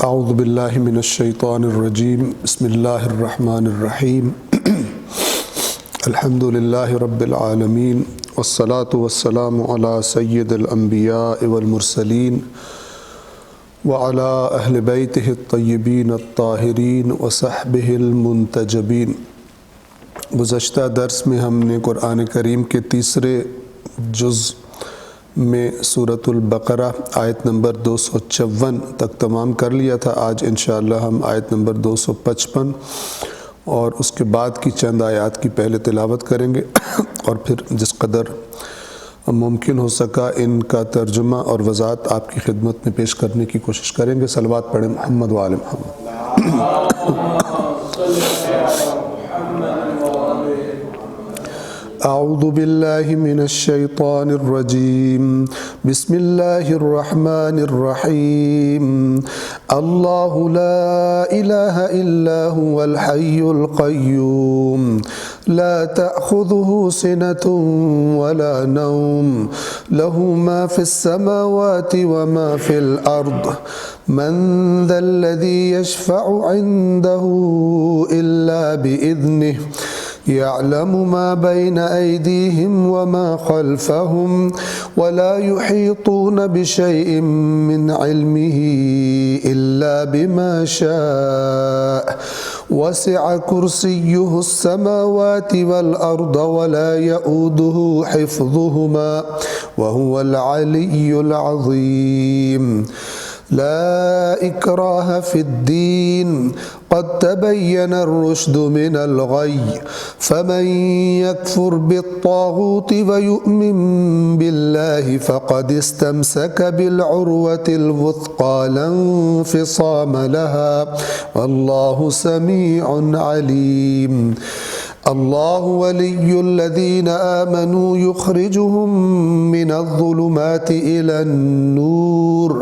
اعوذ باللہ من الشیطان الرجیم بسم اللہ الرحمن الرحیم الحمد للہ رب العالمین والصلاة والسلام علی سید الانبیاء والمرسلین وعلی اہل بیتہ الطیبین الطاہرین وصحبہ المنتجبین۔ گزشتہ درس میں ہم نے قرآن کریم کے تیسرے جز میں سورۃ البقرہ آیت نمبر 254 تک تمام کر لیا تھا۔ آج انشاءاللہ ہم آیت نمبر 255 اور اس کے بعد کی چند آیات کی پہلے تلاوت کریں گے اور پھر جس قدر ممکن ہو سکا ان کا ترجمہ اور وضاحت آپ کی خدمت میں پیش کرنے کی کوشش کریں گے۔ صلوات پڑھیں محمد و آل محمد۔ اعوذ باللہ من الشیطان الرجیم بسم اللہ الرحمن الرحیم اللہ لا الہ الا هو الحی القیوم لا تأخذه سنة ولا نوم له ما في السماوات وما في الأرض من ذا الذي يشفع عنده إلا بإذنه يعلم ما بين أيديهم وما خلفهم ولا يحيطون بشيء من علمه إلا بما شاء وسع كرسيه السماوات والأرض ولا يؤوده حفظهما وهو العلي العظيم۔ لا إكراه في الدين قد تبين الرشد من الغي فمن يكفر بالطاغوت ويؤمن بالله فقد استمسك بالعروة الوثقى لا انفصام لها والله سميع عليم۔ اللہ ولی الذین آمنوا یخرجهم من الظلمات إلى النور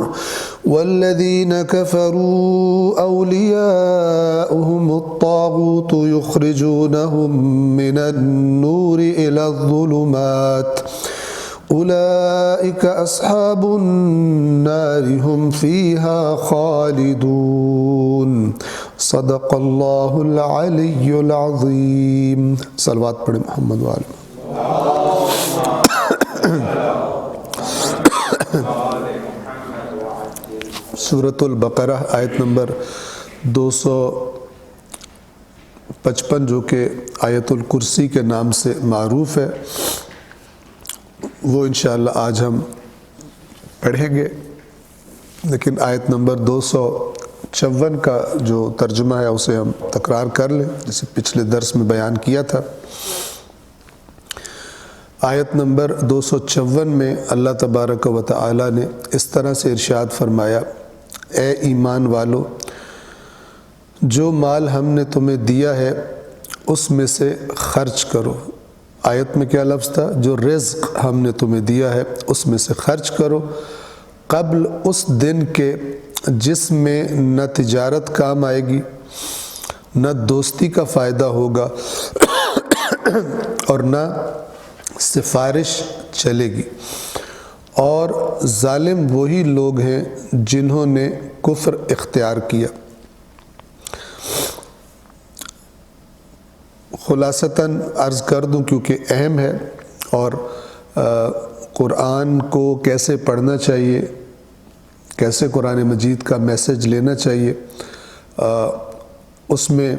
والذین كفروا أولیاؤهم الطاغوت یخرجونهم من النور إلى الظلمات اولئک اصحاب النار هم فیہا خالدون۔ صدق اللہ العلی العظیم۔ صلوات پڑھیں محمد وآل سورۃ البقرہ آیت نمبر 255 جو کہ آیت الکرسی کے نام سے معروف ہے، وہ انشاءاللہ آج ہم پڑھیں گے، لیکن آیت نمبر 254 کا جو ترجمہ ہے اسے ہم تکرار کر لیں جسے پچھلے درس میں بیان کیا تھا۔ آیت نمبر 254 میں اللہ تبارک و تعالی نے اس طرح سے ارشاد فرمایا، اے ایمان والو، جو مال ہم نے تمہیں دیا ہے اس میں سے خرچ کرو۔ آیت میں کیا لفظ تھا؟ جو رزق ہم نے تمہیں دیا ہے اس میں سے خرچ کرو، قبل اس دن کے جس میں نہ تجارت کام آئے گی، نہ دوستی کا فائدہ ہوگا اور نہ سفارش چلے گی، اور ظالم وہی لوگ ہیں جنہوں نے کفر اختیار کیا۔ خلاصتاً عرض کر دوں کیونکہ اہم ہے، اور قرآن کو کیسے پڑھنا چاہیے، کیسے قرآن مجید کا میسج لینا چاہیے، اس میں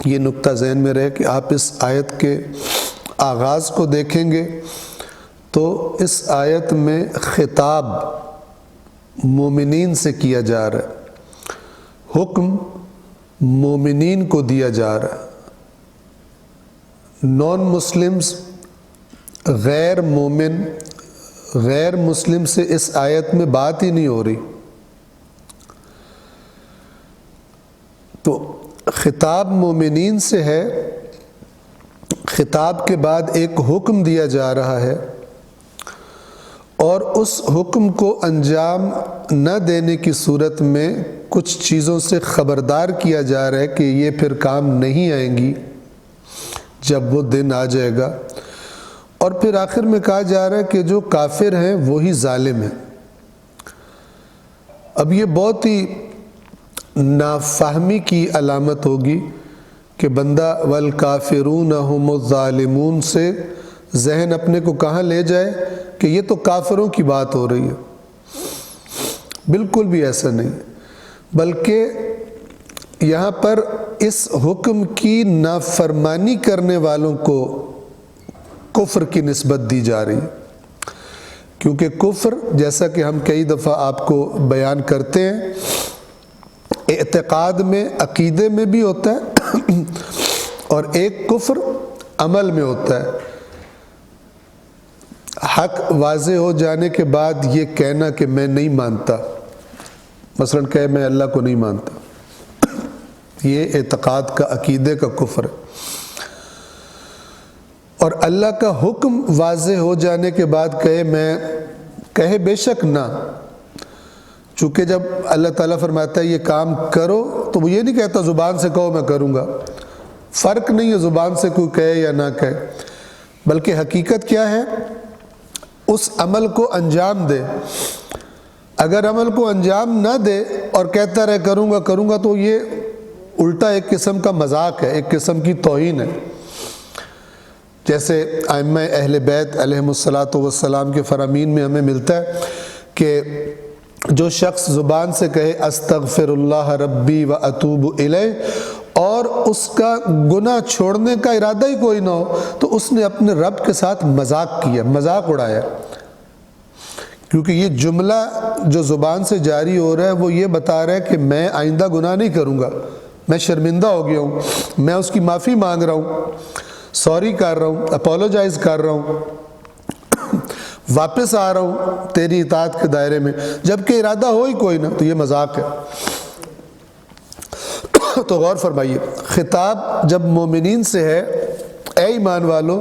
یہ نقطہ ذہن میں رہے کہ آپ اس آیت کے آغاز کو دیکھیں گے تو اس آیت میں خطاب مومنین سے کیا جا رہا ہے، حکم مومنین کو دیا جا رہا ہے۔ نان مسلمز، غیر مومن، غیر مسلم سے اس آیت میں بات ہی نہیں ہو رہی، تو خطاب مومنین سے ہے۔ خطاب کے بعد ایک حکم دیا جا رہا ہے، اور اس حکم کو انجام نہ دینے کی صورت میں کچھ چیزوں سے خبردار کیا جا رہا ہے کہ یہ پھر کام نہیں آئیں گی جب وہ دن آ جائے گا، اور پھر آخر میں کہا جا رہا ہے کہ جو کافر ہیں وہی ظالم ہیں۔ اب یہ بہت ہی نافہمی کی علامت ہوگی کہ بندہ والکافرون هم الظالمون سے ذہن اپنے کو کہاں لے جائے کہ یہ تو کافروں کی بات ہو رہی ہے۔ بالکل بھی ایسا نہیں، بلکہ یہاں پر اس حکم کی نافرمانی کرنے والوں کو کفر کی نسبت دی جا رہی ہے، کیونکہ کفر جیسا کہ ہم کئی دفعہ آپ کو بیان کرتے ہیں اعتقاد میں، عقیدے میں بھی ہوتا ہے اور ایک کفر عمل میں ہوتا ہے۔ حق واضح ہو جانے کے بعد یہ کہنا کہ میں نہیں مانتا، مثلا کہ میں اللہ کو نہیں مانتا، یہ اعتقاد کا، عقیدے کا کفر ہے۔ اور اللہ کا حکم واضح ہو جانے کے بعد کہے بے شک نہ، چونکہ جب اللہ تعالیٰ فرماتا ہے یہ کام کرو تو وہ یہ نہیں کہتا زبان سے کہو میں کروں گا، فرق نہیں ہے زبان سے کوئی کہے یا نہ کہے، بلکہ حقیقت کیا ہے، اس عمل کو انجام دے۔ اگر عمل کو انجام نہ دے اور کہتا رہے کروں گا تو یہ الٹا ایک قسم کا مذاق ہے، ایک قسم کی توہین ہے۔ جیسے ائمہ اہل بیت علیہم الصلاۃ والسلام کے فرامین میں ہمیں ملتا ہے کہ جو شخص زبان سے کہے استغفر اللہ ربی و اتوب الیہ اور اس کا گناہ چھوڑنے کا ارادہ ہی کوئی نہ ہو تو اس نے اپنے رب کے ساتھ مذاق کیا، مذاق اڑایا، کیونکہ یہ جملہ جو زبان سے جاری ہو رہا ہے وہ یہ بتا رہا ہے کہ میں آئندہ گناہ نہیں کروں گا، میں شرمندہ ہو گیا ہوں، میں اس کی معافی مانگ رہا ہوں، سوری کر رہا ہوں، اپولوجائز کر رہا ہوں، واپس آ رہا ہوں تیری اطاعت کے دائرے میں، جبکہ ارادہ ہو ہی کوئی نہ، تو یہ مذاق ہے۔ تو غور فرمائیے، خطاب جب مومنین سے ہے، اے ایمان والو،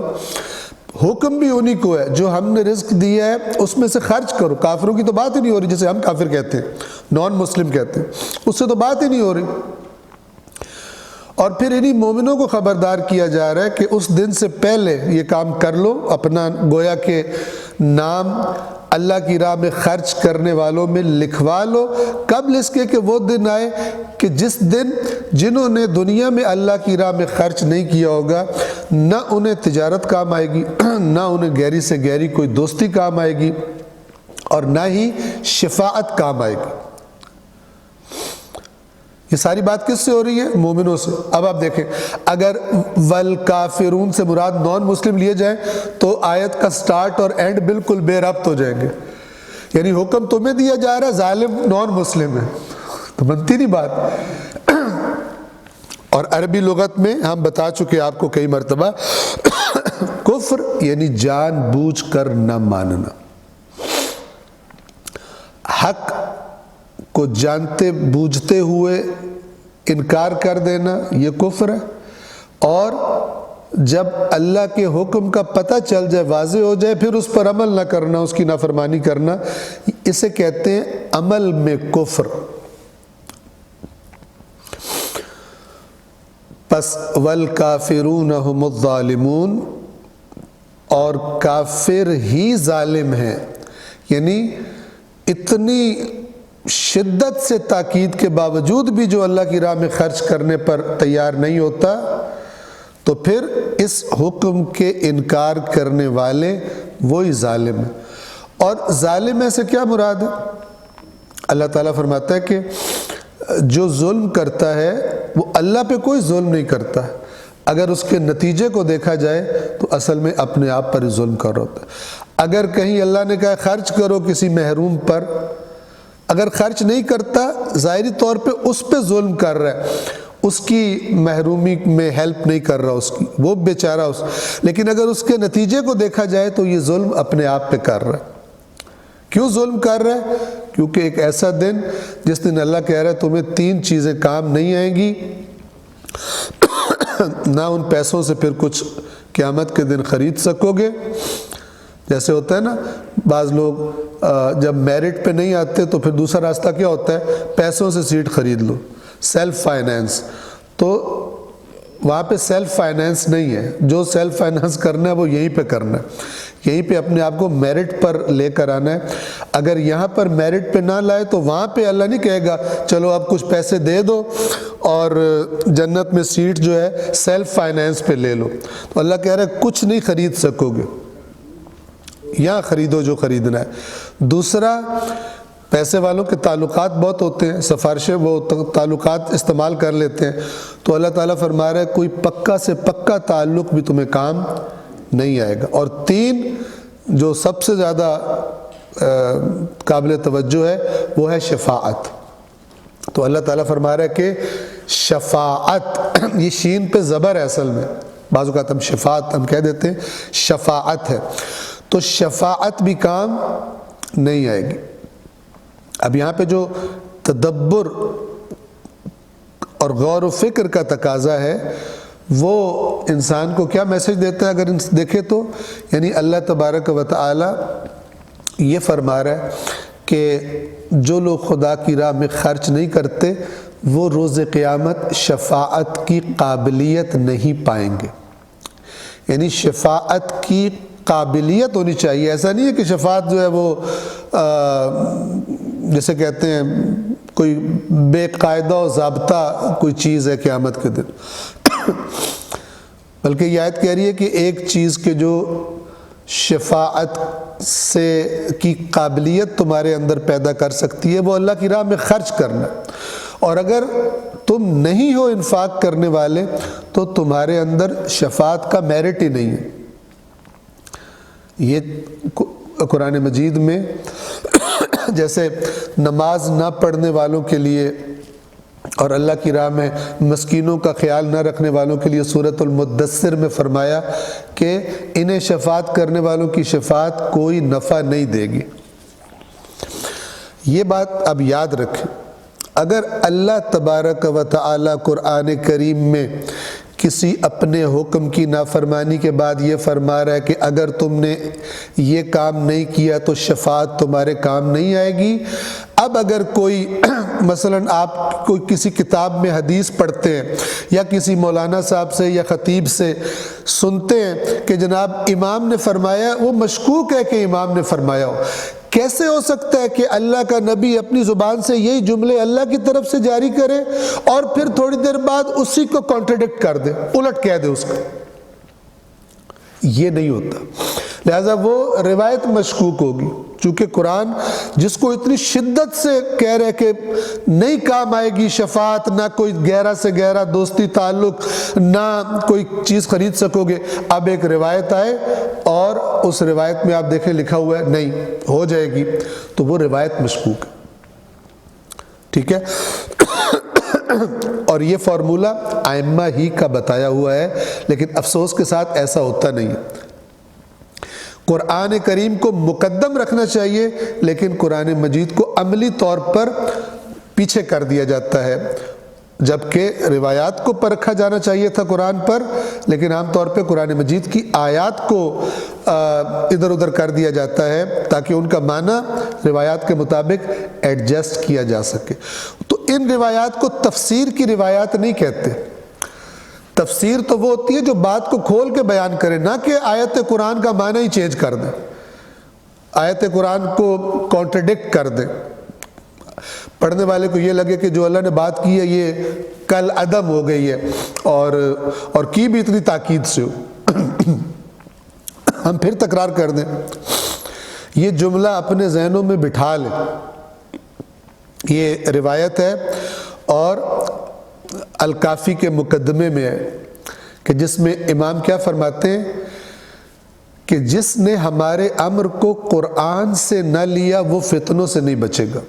حکم بھی انہی کو ہے جو ہم نے رزق دیا ہے اس میں سے خرچ کرو۔ کافروں کی تو بات ہی نہیں ہو رہی، جسے ہم کافر کہتے ہیں، نان مسلم کہتے ہیں، اس سے تو بات ہی نہیں ہو رہی۔ اور پھر انہی مومنوں کو خبردار کیا جا رہا ہے کہ اس دن سے پہلے یہ کام کر لو، اپنا گویا کہ نام اللہ کی راہ میں خرچ کرنے والوں میں لکھوا لو، قبل اس کے کہ وہ دن آئے کہ جس دن جنہوں نے دنیا میں اللہ کی راہ میں خرچ نہیں کیا ہوگا، نہ انہیں تجارت کام آئے گی، نہ انہیں گہری سے گہری کوئی دوستی کام آئے گی، اور نہ ہی شفاعت کام آئے گی۔ یہ ساری بات کس سے ہو رہی ہے؟ مومنوں سے۔ اب آپ دیکھیں، اگر والکافرون سے مراد نان مسلم لیے جائیں تو آیت کا سٹارٹ اور اینڈ بالکل بے ربط ہو جائیں گے، یعنی حکم تمہیں دیا جا رہا ہے، ظالم نان مسلم ہے، تو بنتی نہیں بات۔ اور عربی لغت میں ہم بتا چکے آپ کو کئی مرتبہ، کفر یعنی جان بوجھ کر نہ ماننا، حق کو جانتے بوجھتے ہوئے انکار کر دینا، یہ کفر ہے۔ اور جب اللہ کے حکم کا پتہ چل جائے، واضح ہو جائے، پھر اس پر عمل نہ کرنا، اس کی نافرمانی کرنا، اسے کہتے ہیں عمل میں کفر۔ پس والکافرون هم الظالمون، اور کافر ہی ظالم ہیں، یعنی اتنی شدت سے تاکید کے باوجود بھی جو اللہ کی راہ میں خرچ کرنے پر تیار نہیں ہوتا، تو پھر اس حکم کے انکار کرنے والے وہی ظالم ہیں۔ اور ظالم میں سے کیا مراد ہے؟ اللہ تعالیٰ فرماتا ہے کہ جو ظلم کرتا ہے وہ اللہ پہ کوئی ظلم نہیں کرتا، اگر اس کے نتیجے کو دیکھا جائے تو اصل میں اپنے آپ پر ہی ظلم کر رہا ہوتا ہے۔ اگر کہیں اللہ نے کہا خرچ کرو کسی محروم پر، اگر خرچ نہیں کرتا ظاہری طور پہ اس پہ ظلم کر رہا ہے، اس کی محرومی میں ہیلپ نہیں کر رہا، اس کی وہ بیچارہ لیکن اگر اس کے نتیجے کو دیکھا جائے تو یہ ظلم اپنے آپ پہ کر رہا ہے۔ کیوں ظلم کر رہا ہے؟ کیونکہ ایک ایسا دن جس دن اللہ کہہ رہا ہے تمہیں 3 چیزیں کام نہیں آئیں گی، نہ ان پیسوں سے پھر کچھ قیامت کے دن خرید سکو گے۔ جیسے ہوتا ہے نا، بعض لوگ جب میرٹ پہ نہیں آتے تو پھر دوسرا راستہ کیا ہوتا ہے، پیسوں سے سیٹ خرید لو، سیلف فائنینس۔ تو وہاں پہ سیلف فائنینس نہیں ہے، جو سیلف فائنینس کرنا ہے وہ یہیں پہ کرنا ہے۔ یہیں پہ اپنے آپ کو میرٹ پر لے کر آنا ہے. اگر یہاں پر میرٹ پہ نہ لائے تو وہاں پہ اللہ نہیں کہے گا چلو اب کچھ پیسے دے دو اور جنت میں سیٹ جو ہے سیلف فائنینس پہ لے لو. تو اللہ کہہ رہا ہے کچھ نہیں خرید سکو گے, یہاں خریدو جو خریدنا ہے. دوسرا, پیسے والوں کے تعلقات بہت ہوتے ہیں, سفارشیں وہ تعلقات استعمال کر لیتے ہیں. تو اللہ تعالیٰ فرما رہا ہے کوئی پکا سے پکا تعلق بھی تمہیں کام نہیں آئے گا. اور 3 جو سب سے زیادہ قابل توجہ ہے وہ ہے شفاعت. تو اللہ تعالیٰ فرما رہا ہے کہ شفاعت, یہ شین پہ زبر ہے اصل میں, بعض اوقات ہم شفاعت ہم کہہ دیتے ہیں, شفاعت ہے. تو شفاعت بھی کام نہیں آئے گی. اب یہاں پہ جو تدبر اور غور و فکر کا تقاضا ہے وہ انسان کو کیا میسج دیتا ہے اگر دیکھے تو, یعنی اللہ تبارک و تعالی یہ فرما رہا ہے کہ جو لوگ خدا کی راہ میں خرچ نہیں کرتے وہ روز قیامت شفاعت کی قابلیت نہیں پائیں گے. یعنی شفاعت کی قابلیت ہونی چاہیے. ایسا نہیں ہے کہ شفاعت جو ہے وہ جیسے کہتے ہیں کوئی بے قاعدہ و ضابطہ کوئی چیز ہے قیامت کے دن, بلکہ یہ آیت کہہ رہی ہے کہ ایک چیز کے جو شفاعت سے کی قابلیت تمہارے اندر پیدا کر سکتی ہے وہ اللہ کی راہ میں خرچ کرنا. اور اگر تم نہیں ہو انفاق کرنے والے تو تمہارے اندر شفاعت کا میرٹ ہی نہیں ہے. یہ قرآن مجید میں جیسے نماز نہ پڑھنے والوں کے لیے اور اللہ کی راہ میں مسکینوں کا خیال نہ رکھنے والوں کے لیے سورۃ المدثر میں فرمایا کہ انہیں شفاعت کرنے والوں کی شفاعت کوئی نفع نہیں دے گی. یہ بات اب یاد رکھیں, اگر اللہ تبارک و تعالی قرآن کریم میں کسی اپنے حکم کی نافرمانی کے بعد یہ فرما رہا ہے کہ اگر تم نے یہ کام نہیں کیا تو شفاعت تمہارے کام نہیں آئے گی. اب اگر کوئی مثلا آپ کوئی کسی کتاب میں حدیث پڑھتے ہیں یا کسی مولانا صاحب سے یا خطیب سے سنتے ہیں کہ جناب امام نے فرمایا, وہ مشکوک ہے کہ امام نے فرمایا ہو. کیسے ہو سکتا ہے کہ اللہ کا نبی اپنی زبان سے یہی جملے اللہ کی طرف سے جاری کرے اور پھر تھوڑی دیر بعد اسی کو کانٹرڈکٹ کر دے, الٹ کہہ دے اس کو؟ یہ نہیں ہوتا. لہذا وہ روایت مشکوک ہوگی. چونکہ قرآن جس کو اتنی شدت سے کہہ رہے کہ نہیں کام آئے گی شفاعت, نہ کوئی گہرا سے گہرا دوستی تعلق, نہ کوئی چیز خرید سکو گے, اب ایک روایت آئے اور اس روایت میں آپ دیکھیں لکھا ہوا ہے نہیں ہو جائے گی, تو وہ روایت مشکوک ہے. ٹھیک ہے. اور یہ فارمولہ ائمہ ہی کا بتایا ہوا ہے, لیکن افسوس کے ساتھ ایسا ہوتا نہیں ہے. قرآن کریم کو مقدم رکھنا چاہیے لیکن قرآن مجید کو عملی طور پر پیچھے کر دیا جاتا ہے, جبکہ روایات کو پرکھا جانا چاہیے تھا قرآن پر, لیکن عام طور پہ قرآن مجید کی آیات کو ادھر ادھر کر دیا جاتا ہے تاکہ ان کا معنی روایات کے مطابق ایڈجسٹ کیا جا سکے. تو ان روایات کو تفسیر کی روایات نہیں کہتے. تفسیر تو وہ ہوتی ہے جو بات کو کھول کے بیان کرے, نہ کہ آیت قرآن کا معنی ہی چینج کر دے, آیت قرآن کو کانٹرڈکٹ کر دے. پڑھنے والے کو یہ لگے کہ جو اللہ نے بات کی ہے یہ کل عدم ہو گئی ہے اور کی بھی اتنی تاکید سے ہو. ہم پھر تکرار کر دیں, یہ جملہ اپنے ذہنوں میں بٹھا لیں. یہ روایت ہے اور الکافی کے مقدمے میں ہے کہ جس میں امام کیا فرماتے ہیں کہ جس نے ہمارے امر کو قرآن سے نہ لیا وہ فتنوں سے نہیں بچے گا.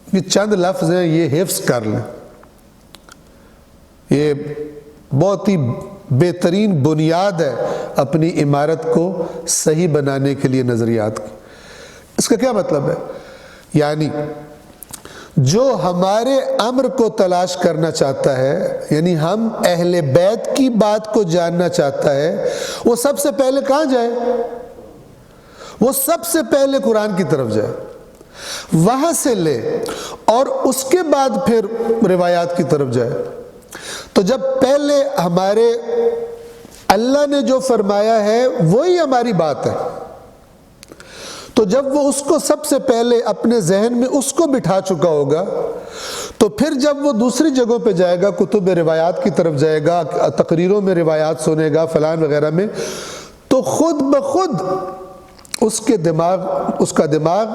یہ چند لفظ ہیں, یہ حفظ کر لیں. یہ بہت ہی بہترین بنیاد ہے اپنی عمارت کو صحیح بنانے کے لیے نظریات کی. اس کا کیا مطلب ہے؟ یعنی جو ہمارے امر کو تلاش کرنا چاہتا ہے, یعنی ہم اہل بیت کی بات کو جاننا چاہتا ہے, وہ سب سے پہلے کہاں جائے؟ وہ سب سے پہلے قرآن کی طرف جائے, وہاں سے لے اور اس کے بعد پھر روایات کی طرف جائے. تو جب پہلے ہمارے اللہ نے جو فرمایا ہے وہی ہماری بات ہے, تو جب وہ اس کو سب سے پہلے اپنے ذہن میں اس کو بٹھا چکا ہوگا تو پھر جب وہ دوسری جگہوں پہ جائے گا، کتب روایات کی طرف جائے گا، تقریروں میں روایات سنے گا، فلان وغیرہ میں، تو خود بخود اس کا دماغ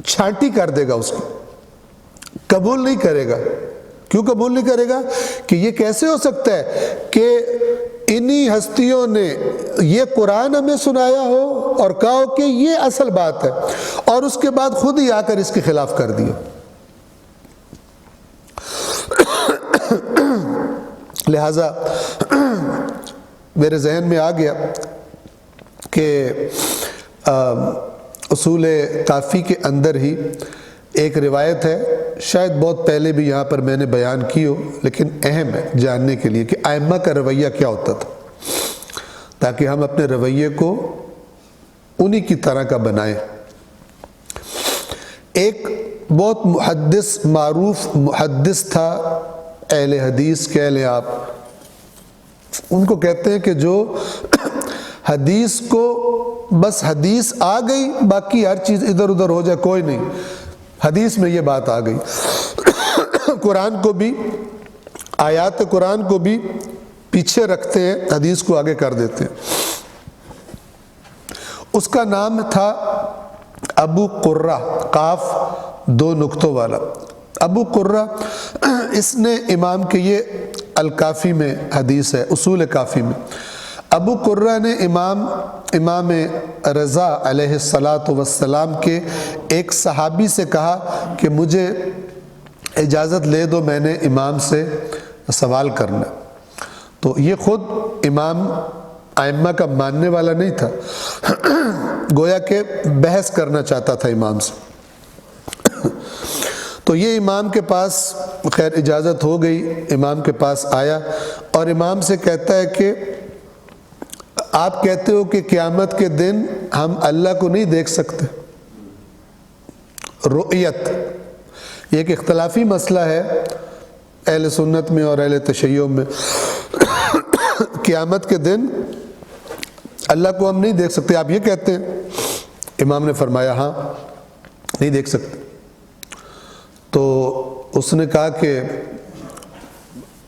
چھانٹی کر دے گا، اس کو قبول نہیں کرے گا۔ کیوں قبول نہیں کرے گا؟ کہ یہ کیسے ہو سکتا ہے کہ انہی ہستیوں نے یہ قرآن ہمیں سنایا ہو اور کہا ہو کہ یہ اصل بات ہے، اور اس کے بعد خود ہی آ کر اس کے خلاف کر دیا۔ لہٰذا میرے ذہن میں آ گیا کہ اصول کافی کے اندر ہی ایک روایت ہے، شاید بہت پہلے بھی یہاں پر میں نے بیان کی ہو، لیکن اہم ہے جاننے کے لیے کہ ائمہ کا رویہ کیا ہوتا تھا، تاکہ ہم اپنے رویے کو انہی کی طرح کا بنائیں۔ ایک بہت محدث، معروف محدث تھا، اہل حدیث کہہ لیں آپ، ان کو کہتے ہیں کہ جو حدیث کو بس حدیث آ گئی، باقی ہر چیز ادھر ادھر ہو جائے کوئی نہیں، حدیث میں یہ بات آ گئی، قرآن کو بھی، آیات قرآن کو بھی پیچھے رکھتے ہیں، حدیث کو آگے کر دیتے ہیں۔ اس کا نام تھا ابو قرہ، قاف 2 نقطوں والا، ابو قرہ۔ اس نے امام کے، یہ الکافی میں حدیث ہے، اصول کافی میں، ابو قرہ نے امام رضا علیہ السلام کے ایک صحابی سے کہا کہ مجھے اجازت لے دو، میں نے امام سے سوال کرنا۔ تو یہ خود امام ائمہ کا ماننے والا نہیں تھا، گویا کہ بحث کرنا چاہتا تھا امام سے۔ تو یہ امام کے پاس، خیر اجازت ہو گئی، امام کے پاس آیا اور امام سے کہتا ہے کہ آپ کہتے ہو کہ قیامت کے دن ہم اللہ کو نہیں دیکھ سکتے۔ رؤیت یہ ایک اختلافی مسئلہ ہے اہل سنت میں اور اہل تشیع میں، قیامت کے دن اللہ کو ہم نہیں دیکھ سکتے، آپ یہ کہتے ہیں؟ امام نے فرمایا ہاں نہیں دیکھ سکتے۔ تو اس نے کہا کہ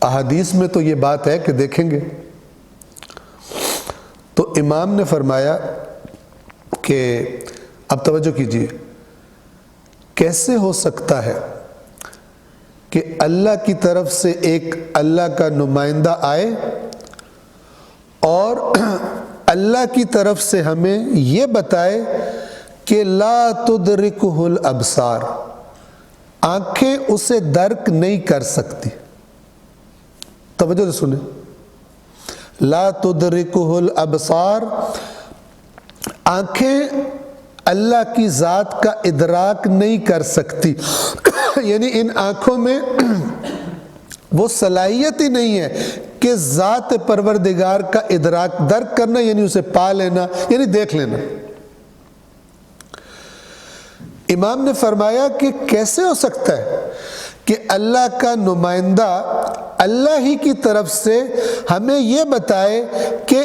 احادیث میں تو یہ بات ہے کہ دیکھیں گے۔ تو امام نے فرمایا کہ اب توجہ کیجیے، کیسے ہو سکتا ہے کہ اللہ کی طرف سے ایک اللہ کا نمائندہ آئے اور اللہ کی طرف سے ہمیں یہ بتائے کہ لا تدرکہ الابصار، آنکھیں اسے درک نہیں کر سکتی۔ توجہ سے سنیں، لا تدرکہ الابصار، آنکھیں اللہ کی ذات کا ادراک نہیں کر سکتی، یعنی ان آنکھوں میں وہ صلاحیت ہی نہیں ہے کہ ذات پروردگار کا ادراک، درک کرنا یعنی اسے پا لینا، یعنی دیکھ لینا۔ امام نے فرمایا کہ کیسے ہو سکتا ہے کہ اللہ کا نمائندہ اللہ ہی کی طرف سے ہمیں یہ بتائے کہ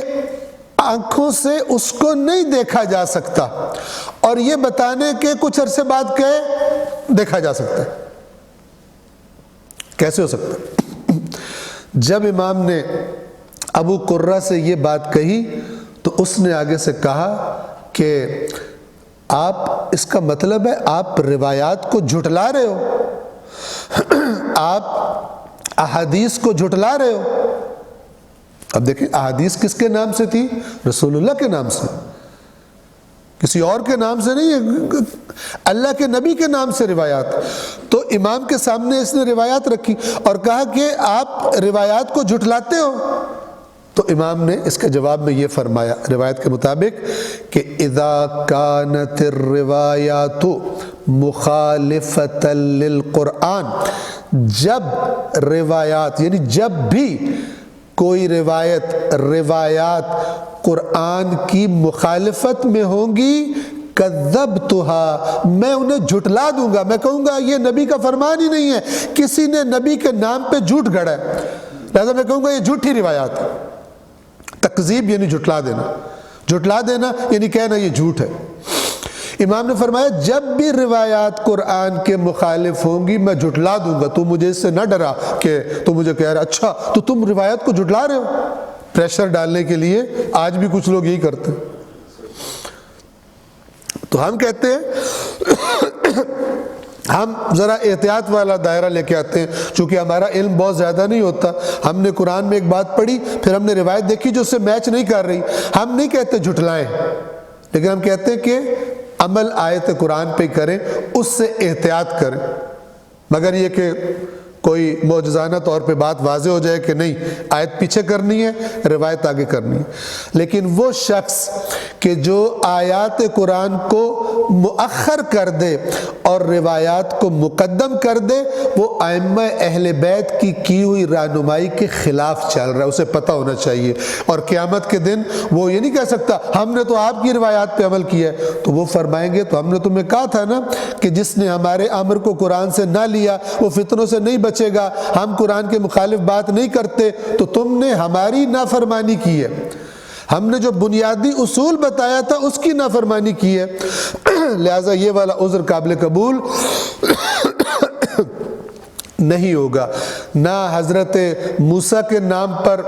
آنکھوں سے اس کو نہیں دیکھا جا سکتا، اور یہ بتانے کے کچھ عرصے بعد کہے دیکھا جا سکتا ہے؟ کیسے ہو سکتا ہے؟ جب امام نے ابو قرہ سے یہ بات کہی تو اس نے آگے سے کہا کہ آپ، اس کا مطلب ہے آپ روایات کو جھٹلا رہے ہو، آپ احادیث کو جھٹلا رہے ہو۔ اب دیکھیں احادیث کس کے نام سے تھی؟ رسول اللہ کے نام سے، کسی اور کے نام سے نہیں ہے، اللہ کے نبی کے نام سے روایات۔ تو امام کے سامنے اس نے روایات رکھی اور کہا کہ آپ روایات کو جھٹلاتے ہو۔ تو امام نے اس کے جواب میں یہ فرمایا روایت کے مطابق کہ اذا كانت الروایات مخالفة للقرآن، جب روایات یعنی جب بھی کوئی روایات قرآن کی مخالفت میں ہوں گی، کذبتها، میں انہیں جھٹلا دوں گا، میں کہوں گا یہ نبی کا فرمان ہی نہیں ہے، کسی نے نبی کے نام پہ جھوٹ گھڑا ہے، لہذا میں کہوں گا یہ جھوٹی روایات ہے۔ تکذیب یعنی جھٹلا دینا، جھٹلا دینا یعنی کہنا یہ جھوٹ ہے۔ امام نے فرمایا جب بھی روایات قرآن کے مخالف ہوں گی میں جھٹلا دوں گا، تو مجھے اس سے نہ ڈرا کہ تو مجھے کہہ رہا اچھا تو تم روایات کو جھٹلا رہے ہو، پریشر ڈالنے کے لیے آج بھی کچھ لوگ یہی کرتے ہیں۔ تو ہم کہتے ہیں ہم ذرا احتیاط والا دائرہ لے کے آتے ہیں، چونکہ ہمارا علم بہت زیادہ نہیں ہوتا، ہم نے قرآن میں ایک بات پڑھی پھر ہم نے روایت دیکھی جو اس سے میچ نہیں کر رہی، ہم نہیں کہتے جھٹلائیں، لیکن ہم کہتے ہیں کہ عمل آیت قرآن پہ کریں، اس سے احتیاط کریں، مگر یہ کہ کوئی معجزانہ طور پہ بات واضح ہو جائے کہ نہیں آیت پیچھے کرنی ہے روایت آگے کرنی ہے۔ لیکن وہ شخص کہ جو آیات قرآن کو مؤخر کر دے اور روایات کو مقدم کر دے وہ ائمہ اہل بیت کی ہوئی رہنمائی کے خلاف چل رہا ہے، اسے پتہ ہونا چاہیے، اور قیامت کے دن وہ یہ نہیں کہہ سکتا ہم نے تو آپ کی روایات پہ عمل کیا ہے، تو وہ فرمائیں گے تو ہم نے تمہیں کہا تھا نا کہ جس نے ہمارے امر کو قرآن سے نہ لیا وہ فتنوں سے نہیں بچے گا، ہم قرآن کے مخالف بات نہیں کرتے، تو تم نے ہماری نافرمانی کی ہے، ہم نے جو بنیادی اصول بتایا تھا اس کی نافرمانی کی ہے، لہٰذا یہ والا عذر قابل قبول نہیں ہوگا۔ نہ حضرت موسیٰ کے نام پر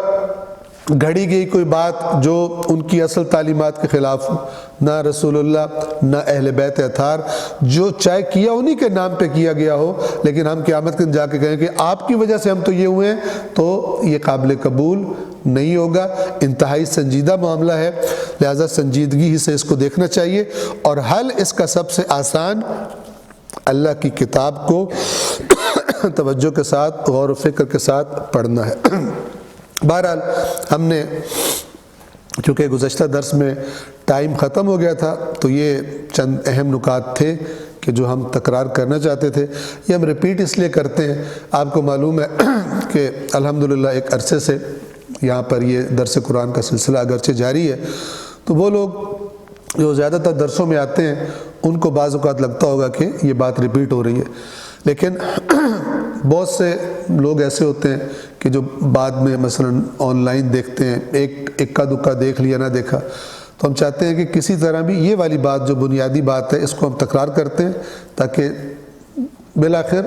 گھڑی گئی کوئی بات جو ان کی اصل تعلیمات کے خلاف ہو، نہ رسول اللہ نہ اہل بیت اطہار، جو چاہے کیا انہی کے نام پہ کیا گیا ہو، لیکن ہم قیامت کے دن جا کے کہیں کہ آپ کی وجہ سے ہم تو یہ ہوئے ہیں، تو یہ قابل قبول نہیں ہوگا، انتہائی سنجیدہ معاملہ ہے، لہذا سنجیدگی ہی سے اس کو دیکھنا چاہیے، اور حل اس کا سب سے آسان اللہ کی کتاب کو توجہ کے ساتھ غور و فکر کے ساتھ پڑھنا ہے۔ بہرحال ہم نے چونکہ گزشتہ درس میں ٹائم ختم ہو گیا تھا تو یہ چند اہم نکات تھے کہ جو ہم تکرار کرنا چاہتے تھے، یہ ہم ریپیٹ اس لیے کرتے ہیں، آپ کو معلوم ہے کہ الحمدللہ ایک عرصے سے یہاں پر یہ درس قرآن کا سلسلہ اگرچہ جاری ہے، تو وہ لوگ جو زیادہ تر درسوں میں آتے ہیں ان کو بعض اوقات لگتا ہوگا کہ یہ بات ریپیٹ ہو رہی ہے، لیکن بہت سے لوگ ایسے ہوتے ہیں کہ جو بعد میں مثلا آن لائن دیکھتے ہیں، ایک اکا دکا دیکھ لیا نہ دیکھا، تو ہم چاہتے ہیں کہ کسی طرح بھی یہ والی بات جو بنیادی بات ہے اس کو ہم تکرار کرتے ہیں تاکہ بالآخر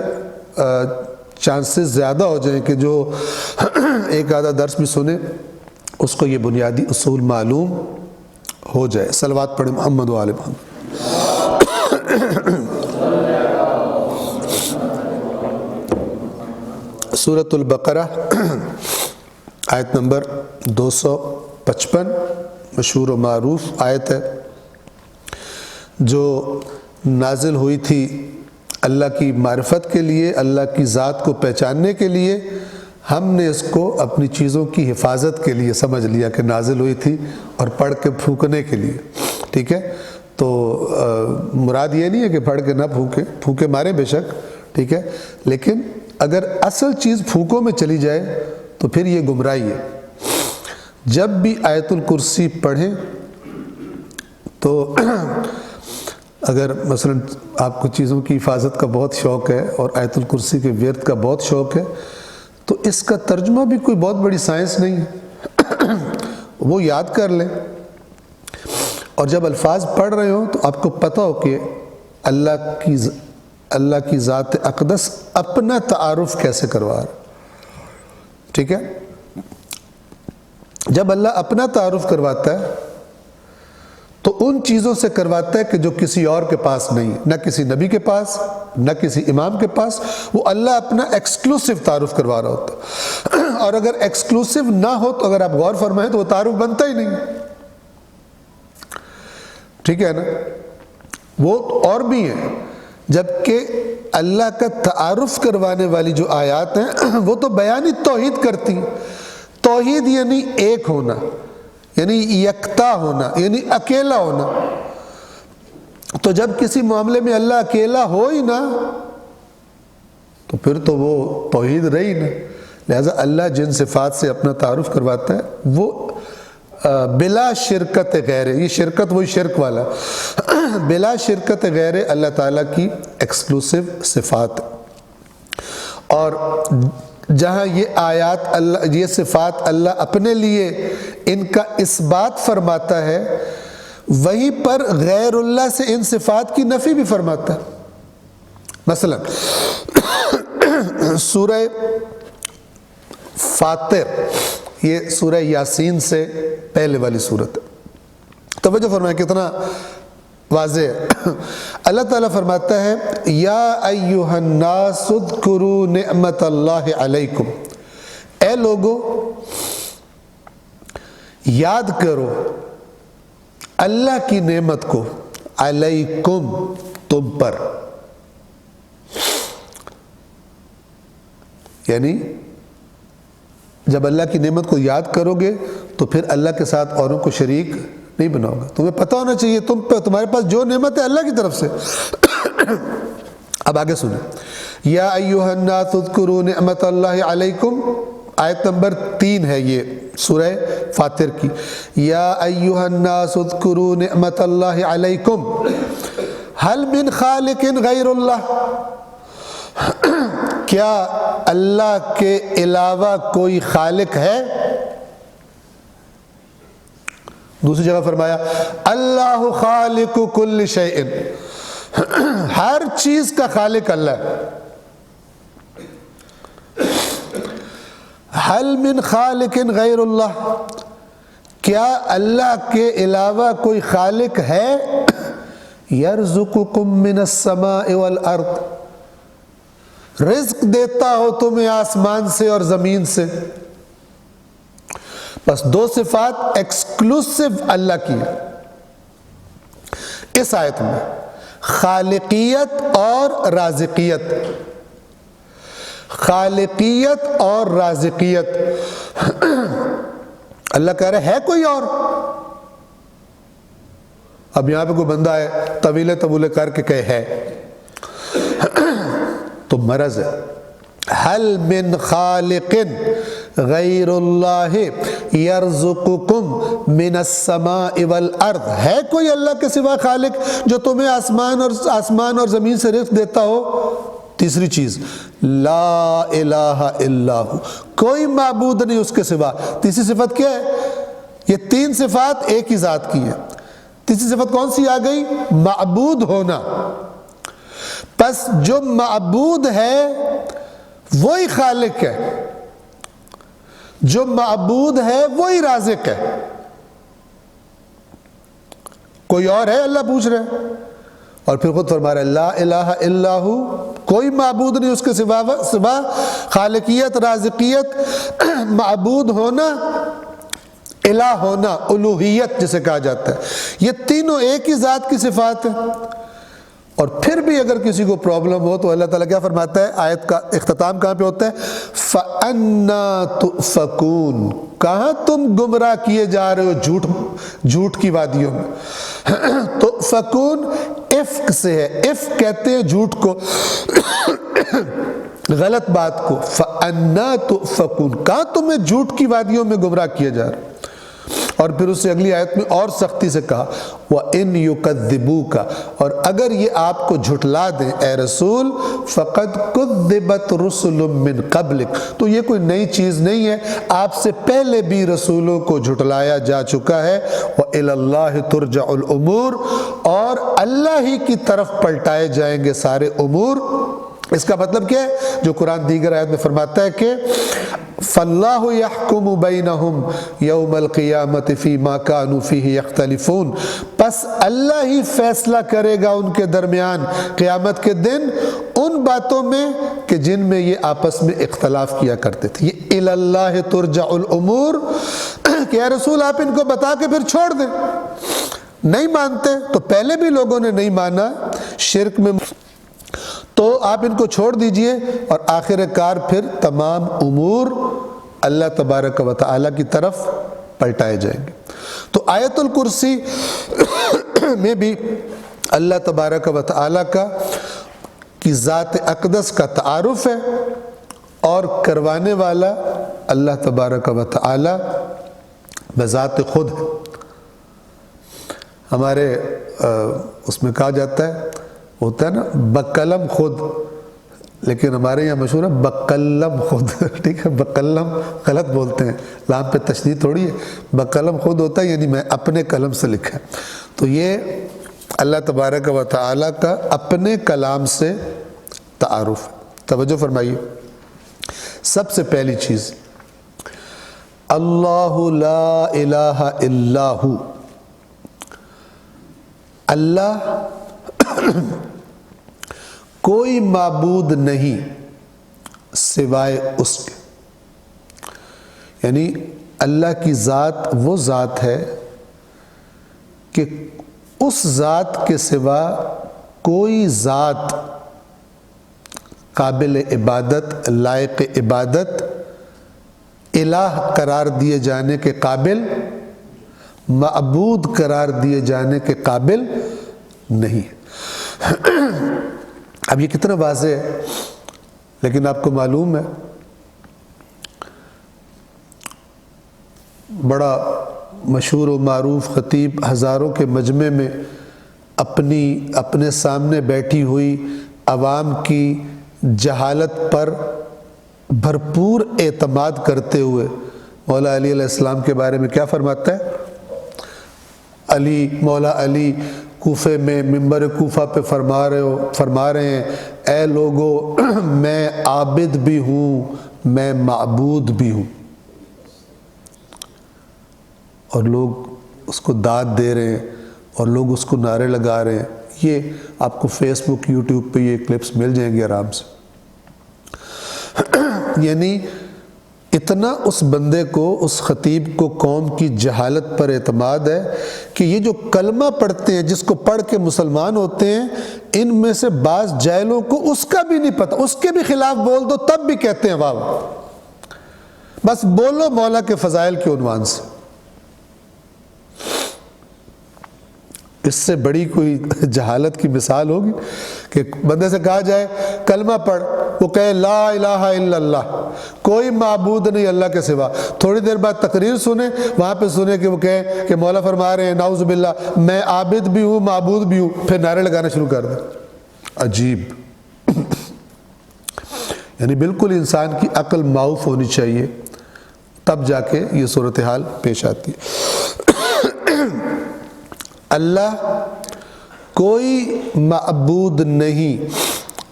چانسز زیادہ ہو جائیں کہ جو ایک آدھا درس بھی سنے اس کو یہ بنیادی اصول معلوم ہو جائے۔ صلوات پڑھیں محمد و آل محمد۔ سورۃ البقرہ آیت نمبر 255 مشہور و معروف آیت ہے جو نازل ہوئی تھی اللہ کی معرفت کے لیے، اللہ کی ذات کو پہچاننے کے لیے، ہم نے اس کو اپنی چیزوں کی حفاظت کے لیے سمجھ لیا کہ نازل ہوئی تھی اور پڑھ کے پھونکنے کے لیے، ٹھیک ہے؟ تو مراد یہ نہیں ہے کہ پڑھ کے نہ پھونکے مارے بے شک، ٹھیک ہے، لیکن اگر اصل چیز پھونکوں میں چلی جائے تو پھر یہ گمراہی ہے۔ جب بھی آیت الکرسی پڑھیں تو اگر مثلا آپ کو چیزوں کی حفاظت کا بہت شوق ہے اور آیت الکرسی کے ورد کا بہت شوق ہے تو اس کا ترجمہ بھی کوئی بہت بڑی سائنس نہیں ہے، وہ یاد کر لیں، اور جب الفاظ پڑھ رہے ہوں تو آپ کو پتہ ہو کہ اللہ کی ذات اقدس اپنا تعارف کیسے کروا رہا، ٹھیک ہے؟ جب اللہ اپنا تعارف کرواتا ہے تو ان چیزوں سے کرواتا ہے کہ جو کسی اور کے پاس نہیں، نہ کسی نبی کے پاس نہ کسی امام کے پاس، وہ اللہ اپنا ایکسکلوسیو تعارف کروا رہا ہوتا ہے، اور اگر ایکسکلوسیو نہ ہو تو اگر آپ غور فرمائیں تو وہ تعارف بنتا ہی نہیں، ٹھیک ہے نا؟ وہ اور بھی ہیں، جبکہ اللہ کا تعارف کروانے والی جو آیات ہیں وہ تو بیانی توحید کرتی ہیں، توحید یعنی ایک ہونا، یعنی یکتا ہونا، یعنی اکیلا ہونا، تو جب کسی معاملے میں اللہ اکیلا ہو ہی نہ تو پھر تو وہ توحید رہی نہ، لہذا اللہ جن صفات سے اپنا تعارف کرواتا ہے وہ بلا شرکت غیر، یہ شرکت وہی شرک والا، بلا شرکت غیر اللہ تعالیٰ کی ایکسکلوسیو صفات، اور جہاں یہ آیات اللہ، یہ صفات اللہ اپنے لیے ان کا اثبات فرماتا ہے، وہیں پر غیر اللہ سے ان صفات کی نفی بھی فرماتا ہے۔ مثلا سورہ فاطر، یہ سورہ یاسین سے پہلے والی صورت ہے، توجہ فرمائیں کتنا واضح ہے۔ اللہ تعالیٰ فرماتا ہے یا ایھا الناس اذکروا نعمت اللہ علیکم، اے لوگو یاد کرو اللہ کی نعمت کو، علیکم تم پر، یعنی جب اللہ کی نعمت کو یاد کرو گے تو پھر اللہ کے ساتھ اوروں کو شریک نہیں بناؤ گے۔ تمہیں پتہ ہونا چاہیے تمہارے پاس جو نعمت ہے اللہ کی طرف سے۔ اب آگے سنیں، یا ایھا الناس اذکروا نعمت اللہ علیکم، آیت نمبر 3 ہے یہ سورہ فاطر کی۔ یا ایھا الناس اذکروا نعمت اللہ علیکم ھل من خالق غیر اللہ، کیا اللہ کے علاوہ کوئی خالق ہے؟ دوسری جگہ فرمایا اللہ خالق کل شیء، ہر چیز کا خالق اللہ ہے۔ ھل من خالق غیر اللہ، کیا اللہ کے علاوہ کوئی خالق ہے؟ یرزقکم من السماء والارض، رزق دیتا ہو تمہیں آسمان سے اور زمین سے۔ بس دو صفات ایکسکلوسیو اللہ کی ہے اس آیت میں، خالقیت اور رازقیت، خالقیت اور رازقیت۔ اللہ کہہ رہے ہے کوئی اور؟ اب یہاں پہ کوئی بندہ ہے طویلے طبولے کر کے کہے ہے تو مرض ہے۔ ھل من خالق غیر اللہ یرزقکم من السماء والارض، ہے کوئی اللہ کے سوا خالق جو تمہیں آسمان اور زمین سے رزق دیتا ہو؟ تیسری چیز لا الہ الا ہو، کوئی معبود نہیں اس کے سوا۔ تیسری صفت کیا ہے؟ یہ تین صفات ایک ہی ذات کی ہے۔ تیسری صفت کون سی آ گئی؟ معبود ہونا۔ پس جو معبود ہے وہی خالق ہے، جو معبود ہے وہی رازق ہے۔ کوئی اور ہے؟ اللہ پوچھ رہے ہیں، اور پھر خود فرما رہے لا الہ الا ہو، کوئی معبود نہیں اس کے سوا۔ خالقیت، رازقیت، معبود ہونا، الہ ہونا، الوہیت جسے کہا جاتا ہے، یہ تینوں ایک ہی ذات کی صفات ہیں۔ اور پھر بھی اگر کسی کو پرابلم ہو تو اللہ تعالیٰ کیا فرماتا ہے؟ آیت کا اختتام کہاں پہ ہوتا ہے؟ فَأَنَّا تُؤْفَكُونَ، کہاں تم گمراہ کیے جا رہے ہو جھوٹ کی وادیوں میں۔ تُؤْفَكُونَ افک سے ہے، افک کہتے ہیں جھوٹ کو، غلط بات کو۔ فَأَنَّا تُؤْفَكُونَ، کہاں تمہیں جھوٹ کی وادیوں میں گمراہ کیا جا رہا ہے۔ اور پھر اس سے اگلی آیت میں اور سختی سے کہا وَإِن يُكَذِّبُوكَ، اور اگر یہ آپ کو جھٹلا دیں اے رسول، فَقَدْ كُذِّبَتْ رُسُلٌ مِّن قَبْلِكَ، تو یہ کوئی نئی چیز نہیں ہے، آپ سے پہلے بھی رسولوں کو جھٹلایا جا چکا ہے۔ وَإِلَى اللَّهِ تُرْجَعُ الْأُمُورُ، اور اللہ ہی کی طرف پلٹائے جائیں گے سارے امور۔ اس کا مطلب کیا ہے؟ جو قرآن دیگر آیت میں فرماتا ہے کہ فَاللَّهُ يَحْكُمُ بَيْنَهُمْ يَوْمَ الْقِيَامَةِ فِي مَا كَانُوا فِيهِ يَخْتَلِفُونَ، پس اللہ ہی فیصلہ کرے گا ان کے درمیان قیامت کے دن ان باتوں میں کہ جن میں یہ آپس میں اختلاف کیا کرتے تھے۔ یہ إِلَى اللَّهِ تُرْجَعُ الْأُمُورُ، کہ اے رسول آپ ان کو بتا کے پھر چھوڑ دیں۔ نہیں مانتے تو پہلے بھی لوگوں نے نہیں مانا شرک میں، تو آپ ان کو چھوڑ دیجئے، اور آخر کار پھر تمام امور اللہ تبارک و تعالیٰ کی طرف پلٹائے جائیں گے۔ تو آیت الکرسی میں بھی اللہ تبارک و تعالیٰ کی ذات اقدس کا تعارف ہے، اور کروانے والا اللہ تبارک و تعالیٰ بذات خود ہے۔ ہمارے اس میں کہا جاتا ہے، ہوتا ہے نا بقلم خود، لیکن ہمارے یہاں مشہور ہے بقلم خود، ٹھیک ہے، بقلم غلط بولتے ہیں، لام پہ تشدید تھوڑی ہے، بقلم خود ہوتا ہے، یعنی میں اپنے قلم سے لکھا ہے۔ تو یہ اللہ تبارک و تعالیٰ کا اپنے کلام سے تعارف ہے۔ توجہ فرمائیے، سب سے پہلی چیز اللہ لا الہ الا ہو، اللہ کوئی معبود نہیں سوائے اس کے، یعنی اللہ کی ذات وہ ذات ہے کہ اس ذات کے سوا کوئی ذات قابل عبادت، لائق عبادت، الہ قرار دیے جانے کے قابل، معبود قرار دیے جانے کے قابل نہیں ہے۔ اب یہ کتنا واضح ہے، لیکن آپ کو معلوم ہے بڑا مشہور و معروف خطیب ہزاروں کے مجمع میں اپنے سامنے بیٹھی ہوئی عوام کی جہالت پر بھرپور اعتماد کرتے ہوئے مولا علی علیہ السلام کے بارے میں کیا فرماتا ہے؟ مولا علی کوفے میں منبر کوفہ پہ فرما رہے ہیں، اے لوگو میں عابد بھی ہوں، میں معبود بھی ہوں، اور لوگ اس کو داد دے رہے ہیں اور لوگ اس کو نعرے لگا رہے ہیں۔ یہ آپ کو فیس بک، یوٹیوب پہ یہ کلپس مل جائیں گے آرام سے۔ یعنی اتنا اس بندے کو، اس خطیب کو قوم کی جہالت پر اعتماد ہے کہ یہ جو کلمہ پڑھتے ہیں، جس کو پڑھ کے مسلمان ہوتے ہیں، ان میں سے بعض جاہلوں کو اس کا بھی نہیں پتہ، اس کے بھی خلاف بول دو تب بھی کہتے ہیں واہ واہ، بس بولو مولا کے فضائل کے عنوان سے۔ اس سے بڑی کوئی جہالت کی مثال ہوگی کہ بندے سے کہا جائے کلمہ پڑھ، وہ کہے لا الہ الا اللہ، کوئی معبود نہیں اللہ کے سوا، تھوڑی دیر بعد تقریر سنیں، وہاں پہ سنیں کہ وہ کہے کہ مولا فرما رہے ہیں نعوذ باللہ میں عابد بھی ہوں معبود بھی ہوں، پھر نعرے لگانا شروع کر دیں۔ عجیب، یعنی بالکل انسان کی عقل معاف ہونی چاہیے، تب جا کے یہ صورتحال پیش آتی ہے۔ اللہ کوئی معبود نہیں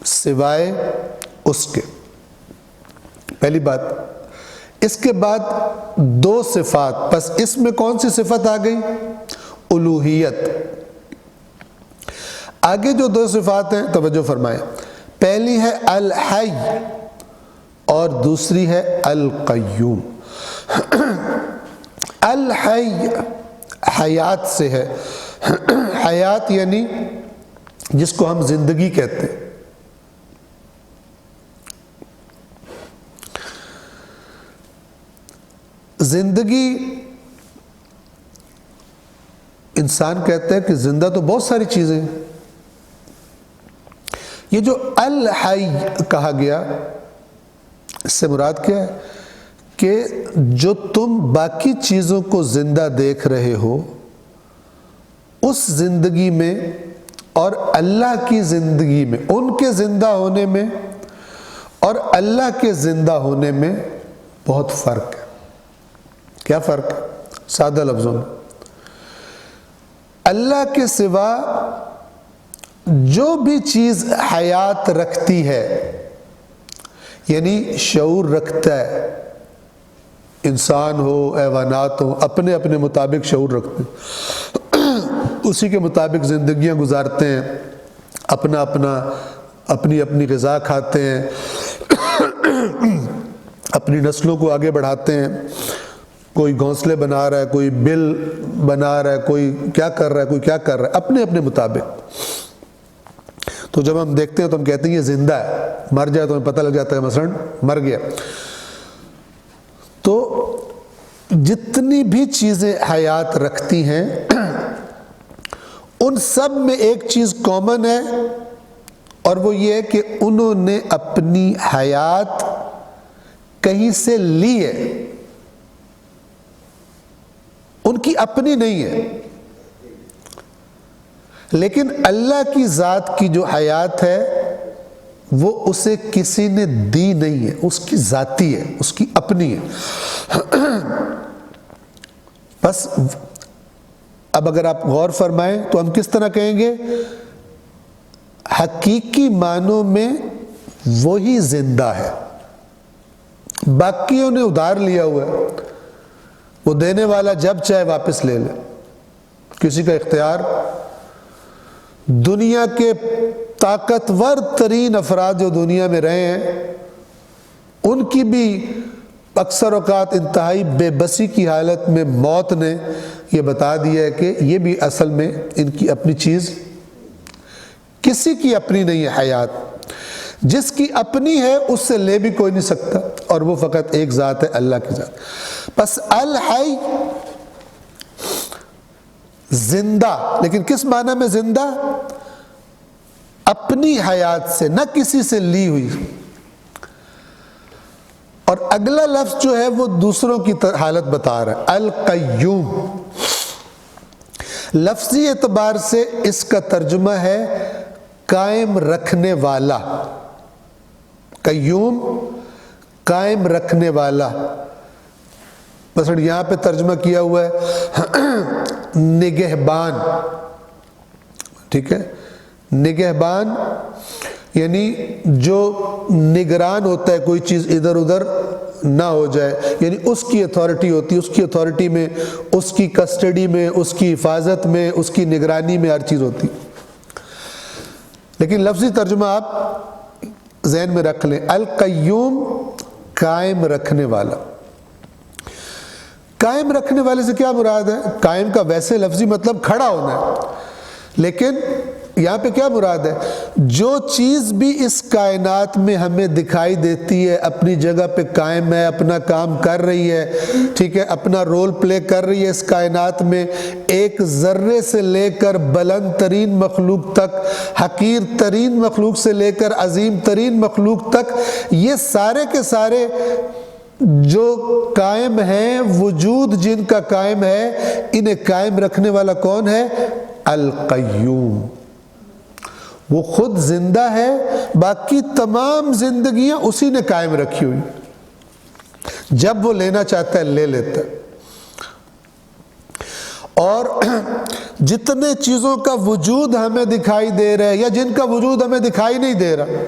سوائے اس کے، پہلی بات۔ اس کے بعد دو صفات، پس اس میں کون سی صفت آ گئی؟ الوہیت۔ آگے جو دو صفات ہیں توجہ فرمائیں، پہلی ہے الحی اور دوسری ہے القیوم۔ الحی حیات سے ہے، حیات یعنی جس کو ہم زندگی کہتے ہیں۔ زندگی، انسان کہتے ہیں کہ زندہ تو بہت ساری چیزیں ہیں، یہ جو الحی کہا گیا اس سے مراد کیا ہے کہ جو تم باقی چیزوں کو زندہ دیکھ رہے ہو، اس زندگی میں اور اللہ کی زندگی میں، ان کے زندہ ہونے میں اور اللہ کے زندہ ہونے میں بہت فرق ہے۔ کیا فرق ہے؟ سادہ لفظوں میں، اللہ کے سوا جو بھی چیز حیات رکھتی ہے، یعنی شعور رکھتا ہے، انسان ہو، حیوانات ہو، اپنے اپنے مطابق شعور رکھتے ہیں، اسی کے مطابق زندگیاں گزارتے ہیں، اپنی اپنی غذا کھاتے ہیں، اپنی نسلوں کو آگے بڑھاتے ہیں، کوئی گھونسلے بنا رہا ہے، کوئی بل بنا رہا ہے، کوئی کیا کر رہا ہے، کوئی کیا کر رہا ہے، اپنے اپنے مطابق۔ تو جب ہم دیکھتے ہیں تو ہم کہتے ہیں یہ زندہ ہے، مر جائے تو ہمیں پتہ لگ جاتا ہے مثلاً مر گیا۔ تو جتنی بھی چیزیں حیات رکھتی ہیں ان سب میں ایک چیز کامن ہے، اور وہ یہ ہے کہ انہوں نے اپنی حیات کہیں سے لی ہے، ان کی اپنی نہیں ہے۔ لیکن اللہ کی ذات کی جو حیات ہے وہ اسے کسی نے دی نہیں ہے، اس کی ذاتی ہے، اس کی اپنی ہے۔ بس اب اگر آپ غور فرمائیں تو ہم کس طرح کہیں گے؟ حقیقی معنوں میں وہی زندہ ہے، باقیوں نے ادھار لیا ہوا ہے، وہ دینے والا جب چاہے واپس لے لے، کسی کا اختیار۔ دنیا کے طاقتور ترین افراد جو دنیا میں رہے ہیں، ان کی بھی اکثر اوقات انتہائی بے بسی کی حالت میں موت نے یہ بتا دیا ہے کہ یہ بھی اصل میں ان کی اپنی چیز، کسی کی اپنی نہیں ہے حیات۔ جس کی اپنی ہے اس سے لے بھی کوئی نہیں سکتا، اور وہ فقط ایک ذات ہے، اللہ کی ذات۔ بس الحی، زندہ، لیکن کس معنی میں زندہ؟ اپنی حیات سے، نہ کسی سے لی ہوئی۔ اور اگلا لفظ جو ہے وہ دوسروں کی حالت بتا رہا ہے، القیوم۔ لفظی اعتبار سے اس کا ترجمہ ہے قائم رکھنے والا۔ قیوم، قائم رکھنے والا۔ مثلا یہاں پہ ترجمہ کیا ہوا ہے نگہبان، ٹھیک ہے؟ نگہبان یعنی جو نگران ہوتا ہے کوئی چیز ادھر ادھر نہ ہو جائے، یعنی اس کی اتھارٹی ہوتی ہے، اس کی اتھارٹی میں، اس کی کسٹڈی میں، اس کی حفاظت میں، اس کی نگرانی میں ہر چیز ہوتی۔ لیکن لفظی ترجمہ آپ ذہن میں رکھ لیں، القیوم، قائم رکھنے والا۔ قائم رکھنے والے سے کیا مراد ہے؟ قائم کا ویسے لفظی مطلب کھڑا ہونا ہے، لیکن یہاں پہ کیا مراد ہے؟ جو چیز بھی اس کائنات میں ہمیں دکھائی دیتی ہے اپنی جگہ پہ قائم ہے، اپنا کام کر رہی ہے، ٹھیک ہے، اپنا رول پلے کر رہی ہے اس کائنات میں، ایک ذرے سے لے کر بلند ترین مخلوق تک، حقیر ترین مخلوق سے لے کر عظیم ترین مخلوق تک، یہ سارے کے سارے جو قائم ہیں، وجود جن کا قائم ہے، انہیں قائم رکھنے والا کون ہے؟ القیوم۔ وہ خود زندہ ہے، باقی تمام زندگیاں اسی نے قائم رکھی ہوئی، جب وہ لینا چاہتا ہے لے لیتا ہے۔ اور جتنے چیزوں کا وجود ہمیں دکھائی دے رہا ہے یا جن کا وجود ہمیں دکھائی نہیں دے رہا،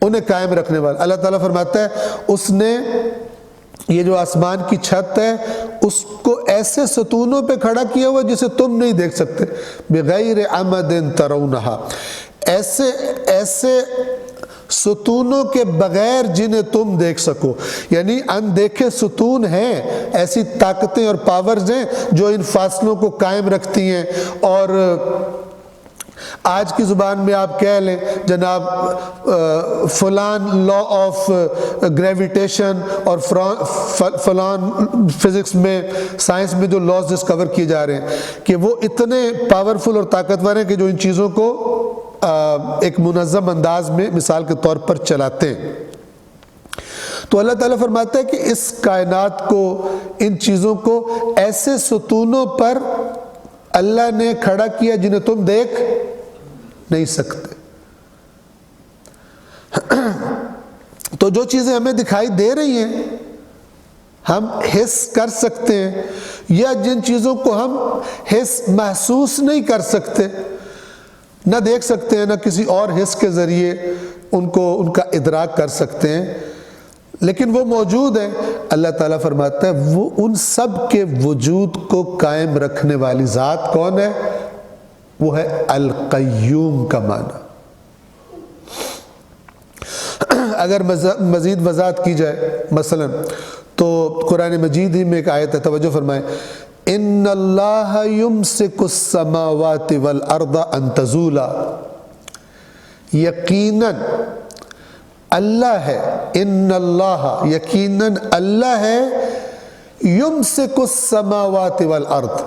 انہیں قائم رکھنے والا اللہ تعالیٰ فرماتا ہے اس نے یہ جو آسمان کی چھت ہے اس کو ایسے ستونوں پہ کھڑا کیا ہوا جسے تم نہیں دیکھ سکتے، بغیر عمد ترونہا، ایسے ستونوں کے بغیر جنہیں تم دیکھ سکو، یعنی اندیکھے ستون ہیں، ایسی طاقتیں اور پاورز ہیں جو ان فاصلوں کو قائم رکھتی ہیں۔ اور آج کی زبان میں آپ کہہ لیں جناب فلان لا آف گریویٹیشن اور فلان فزکس میں، سائنس میں جو لاز ڈسکور کیے جا رہے ہیں کہ وہ اتنے پاورفل اور طاقتور ہیں کہ جو ان چیزوں کو ایک منظم انداز میں مثال کے طور پر چلاتے ہیں۔ تو اللہ تعالیٰ فرماتا ہے کہ اس کائنات کو، ان چیزوں کو ایسے ستونوں پر اللہ نے کھڑا کیا جنہیں تم دیکھ نہیں سکتے۔ تو جو چیزیں ہمیں دکھائی دے رہی ہیں، ہم حس کر سکتے ہیں، یا جن چیزوں کو ہم حس محسوس نہیں کر سکتے، نہ دیکھ سکتے ہیں، نہ کسی اور حس کے ذریعے ان کا ادراک کر سکتے ہیں، لیکن وہ موجود ہیں، اللہ تعالیٰ فرماتا ہے وہ ان سب کے وجود کو قائم رکھنے والی ذات کون ہے؟ وہ ہے القیوم کا معنی۔ اگر مزید وضاحت کی جائے مثلا تو قرآن مجید ہی میں ایک آیت ہے، توجہ فرمائیں، ان اللہ یمسک السماوات والارض ان تزولا، یقیناً اللہ ہے، ان اللہ، یقیناً اللہ ہے، یمسک السماوات والارض،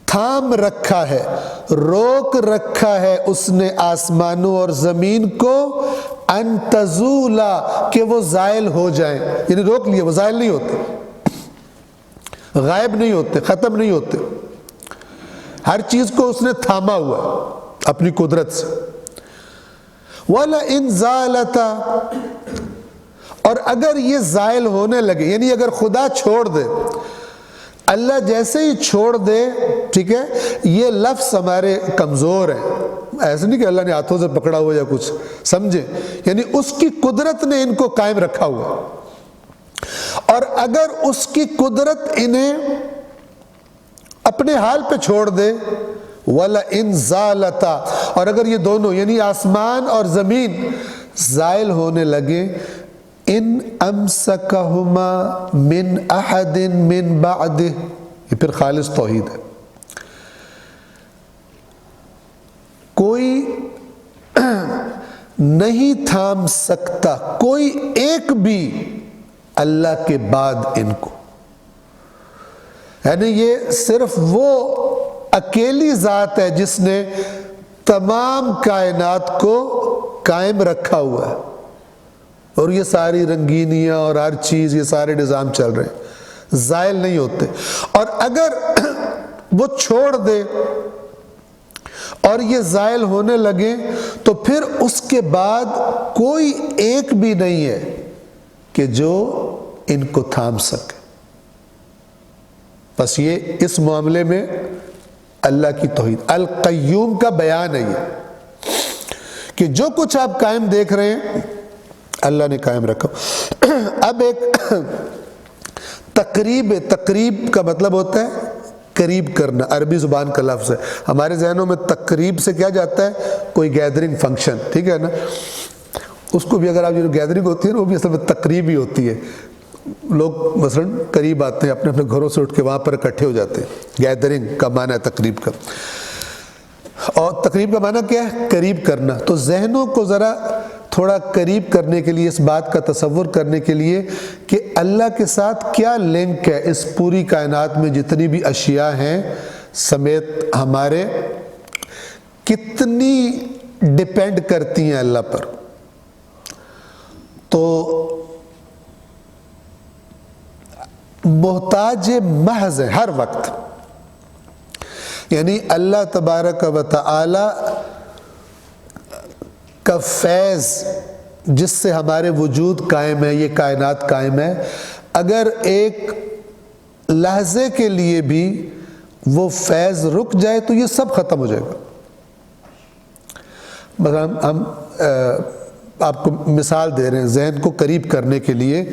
تھام رکھا ہے، روک رکھا ہے اس نے آسمانوں اور زمین کو، ان تزولا، کہ وہ زائل ہو جائیں، یعنی روک لیے، وہ زائل نہیں ہوتے، غائب نہیں ہوتے، ختم نہیں ہوتے، ہر چیز کو اس نے تھاما ہوا ہے اپنی قدرت سے۔ وَلَئِن زَالَتَا، اور اگر یہ زائل ہونے لگے، یعنی اگر خدا چھوڑ دے، اللہ جیسے ہی چھوڑ دے، ٹھیک ہے، یہ لفظ ہمارے کمزور ہیں، ایسا نہیں کہ اللہ نے ہاتھوں سے پکڑا ہوا یا کچھ، سمجھے، یعنی اس کی قدرت نے ان کو قائم رکھا ہوا، اور اگر اس کی قدرت انہیں اپنے حال پہ چھوڑ دے، وَلَئِن زَالَتَا، اور اگر یہ دونوں یعنی آسمان اور زمین زائل ہونے لگے، ان امسکہما من احد من بعدہ، یہ پھر خالص توحید ہے، کوئی نہیں تھام سکتا کوئی ایک بھی اللہ کے بعد ان کو، یعنی یہ صرف وہ اکیلی ذات ہے جس نے تمام کائنات کو قائم رکھا ہوا ہے، اور یہ ساری رنگینیاں اور ہر چیز، یہ سارے نظام چل رہے ہیں، زائل نہیں ہوتے، اور اگر وہ چھوڑ دے اور یہ زائل ہونے لگے تو پھر اس کے بعد کوئی ایک بھی نہیں ہے کہ جو ان کو تھام سکے۔ بس یہ اس معاملے میں اللہ کی توحید، القیوم کا بیان ہے یہ، کہ جو کچھ آپ قائم دیکھ رہے ہیں اللہ نے قائم رکھا۔ اب ایک تقریب ہے، تقریب کا مطلب ہوتا ہے قریب کرنا، عربی زبان کا لفظ ہے، ہمارے ذہنوں میں تقریب سے کیا جاتا ہے، کوئی گیدرنگ فنکشن، ٹھیک ہے نا، اس کو بھی اگر آپ جو گیدرنگ ہوتی ہے نا وہ بھی اصل میں تقریب ہی ہوتی ہے، لوگ مثلا قریب آتے ہیں اپنے اپنے گھروں سے اٹھ کے وہاں پر اکٹھے ہو جاتے ہیں، گیدرنگ کا معنی ہے تقریب کا، اور تقریب کا معنی کیا ہے، قریب کرنا۔ تو ذہنوں کو ذرا تھوڑا قریب کرنے کے لیے، اس بات کا تصور کرنے کے لیے کہ اللہ کے ساتھ کیا لنک ہے اس پوری کائنات میں جتنی بھی اشیاء ہیں سمیت ہمارے، کتنی ڈیپینڈ کرتی ہیں اللہ پر۔ تو محتاج محض ہے ہر وقت، یعنی اللہ تبارک و تعالی کا فیض جس سے ہمارے وجود قائم ہے، یہ کائنات قائم ہے، اگر ایک لحظے کے لیے بھی وہ فیض رک جائے تو یہ سب ختم ہو جائے گا۔ مثلا ہم آپ کو مثال دے رہے ہیں ذہن کو قریب کرنے کے لیے،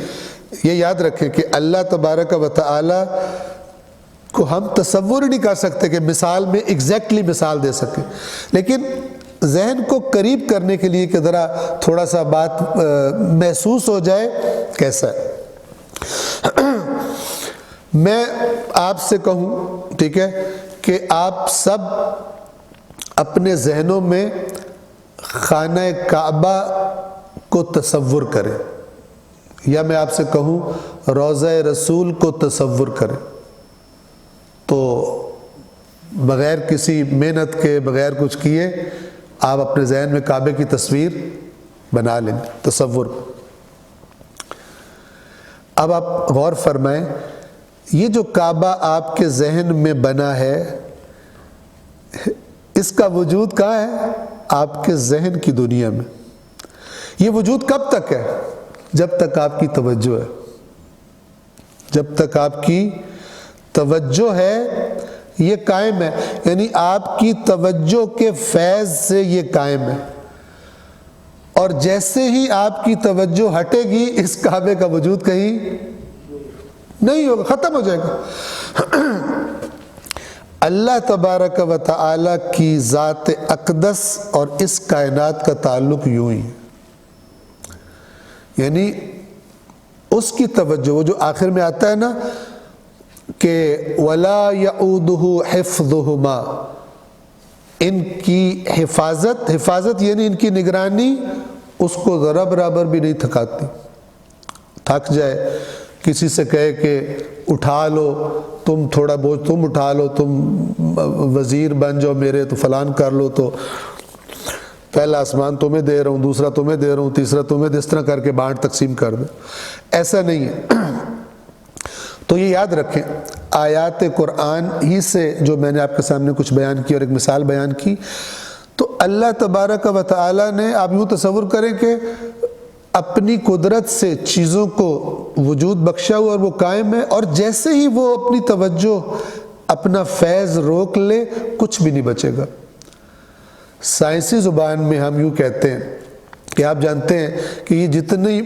یہ یاد رکھیں کہ اللہ تبارک و تعالی کو ہم تصور ہی نہیں کر سکتے کہ مثال میں ایگزیکٹلی مثال دے سکیں، لیکن ذہن کو قریب کرنے کے لیے کہ ذرا تھوڑا سا بات محسوس ہو جائے کیسا ہے۔ میں آپ سے کہوں، ٹھیک ہے، کہ آپ سب اپنے ذہنوں میں خانہ کعبہ کو تصور کریں، یا میں آپ سے کہوں روضہ رسول کو تصور کریں، تو بغیر کسی محنت کے، بغیر کچھ کیے آپ اپنے ذہن میں کعبے کی تصویر بنا لیں، تصور۔ اب آپ غور فرمائیں، یہ جو کعبہ آپ کے ذہن میں بنا ہے، اس کا وجود کہاں ہے؟ آپ کے ذہن کی دنیا میں۔ یہ وجود کب تک ہے؟ جب تک آپ کی توجہ ہے، جب تک آپ کی توجہ ہے یہ قائم ہے، یعنی آپ کی توجہ کے فیض سے یہ قائم ہے، اور جیسے ہی آپ کی توجہ ہٹے گی اس کعبے کا وجود کہیں نہیں ہوگا، ختم ہو جائے گا۔ اللہ تبارک و تعالی کی ذات اقدس اور اس کائنات کا تعلق یوں ہی ہے، یعنی اس کی توجہ، وہ جو آخر میں آتا ہے نا کہ وَلَا يَعُودُهُ حِفْظُهُمَا، ان کی حفاظت یعنی ان کی نگرانی اس کو ذرا برابر بھی نہیں تھکاتی۔ تھک جائے، کسی سے کہے کہ اٹھا لو، تم تھوڑا بوجھ تم اٹھا لو، تم وزیر بن جاؤ میرے، تو فلان کر لو، تو پہلا آسمان تمہیں دے رہا ہوں، دوسرا تمہیں دے رہا ہوں، تیسرا تمہیں دے، اس طرح کر کے بانٹ تقسیم کر دو، ایسا نہیں ہے۔ تو یہ یاد رکھیں، آیات قرآن ہی سے جو میں نے آپ کے سامنے کچھ بیان کی اور ایک مثال بیان کی، تو اللہ تبارک و تعالیٰ نے، آپ یوں تصور کریں کہ اپنی قدرت سے چیزوں کو وجود بخشا ہوا اور وہ قائم ہے، اور جیسے ہی وہ اپنی توجہ، اپنا فیض روک لے، کچھ بھی نہیں بچے گا۔ سائنسی زبان میں ہم یوں کہتے ہیں کہ آپ جانتے ہیں کہ یہ جتنی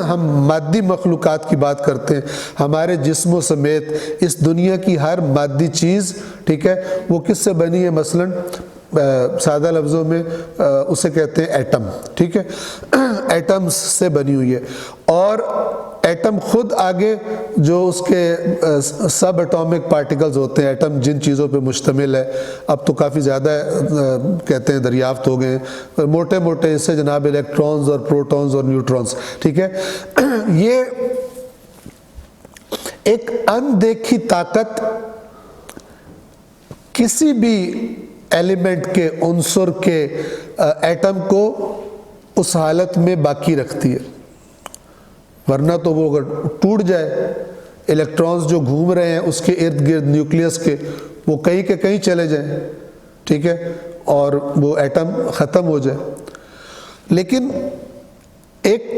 ہم مادی مخلوقات کی بات کرتے ہیں، ہمارے جسموں سمیت اس دنیا کی ہر مادی چیز، ٹھیک ہے، وہ کس سے بنی ہے؟ مثلاً سادہ لفظوں میں اسے کہتے ہیں ایٹم، ٹھیک ہے، ایٹمز سے بنی ہوئی ہے، اور ایٹم خود آگے جو اس کے سب ایٹامک پارٹیکلز ہوتے ہیں، ایٹم جن چیزوں پہ مشتمل ہے، اب تو کافی زیادہ کہتے ہیں دریافت ہو گئے ہیں، موٹے موٹے اس سے جناب الیکٹرونز اور پروٹونز اور نیوٹرونز، ٹھیک ہے، یہ ایک اندیکھی طاقت کسی بھی ایلیمنٹ کے، عنصر کے، ایٹم کو اس حالت میں باقی رکھتی ہے، ورنہ تو وہ اگر ٹوٹ جائے، الیکٹرونز جو گھوم رہے ہیں اس کے ارد گرد نیوکلیس کے، وہ کہیں کے کہیں چلے جائیں، ٹھیک ہے، اور وہ ایٹم ختم ہو جائے۔ لیکن ایک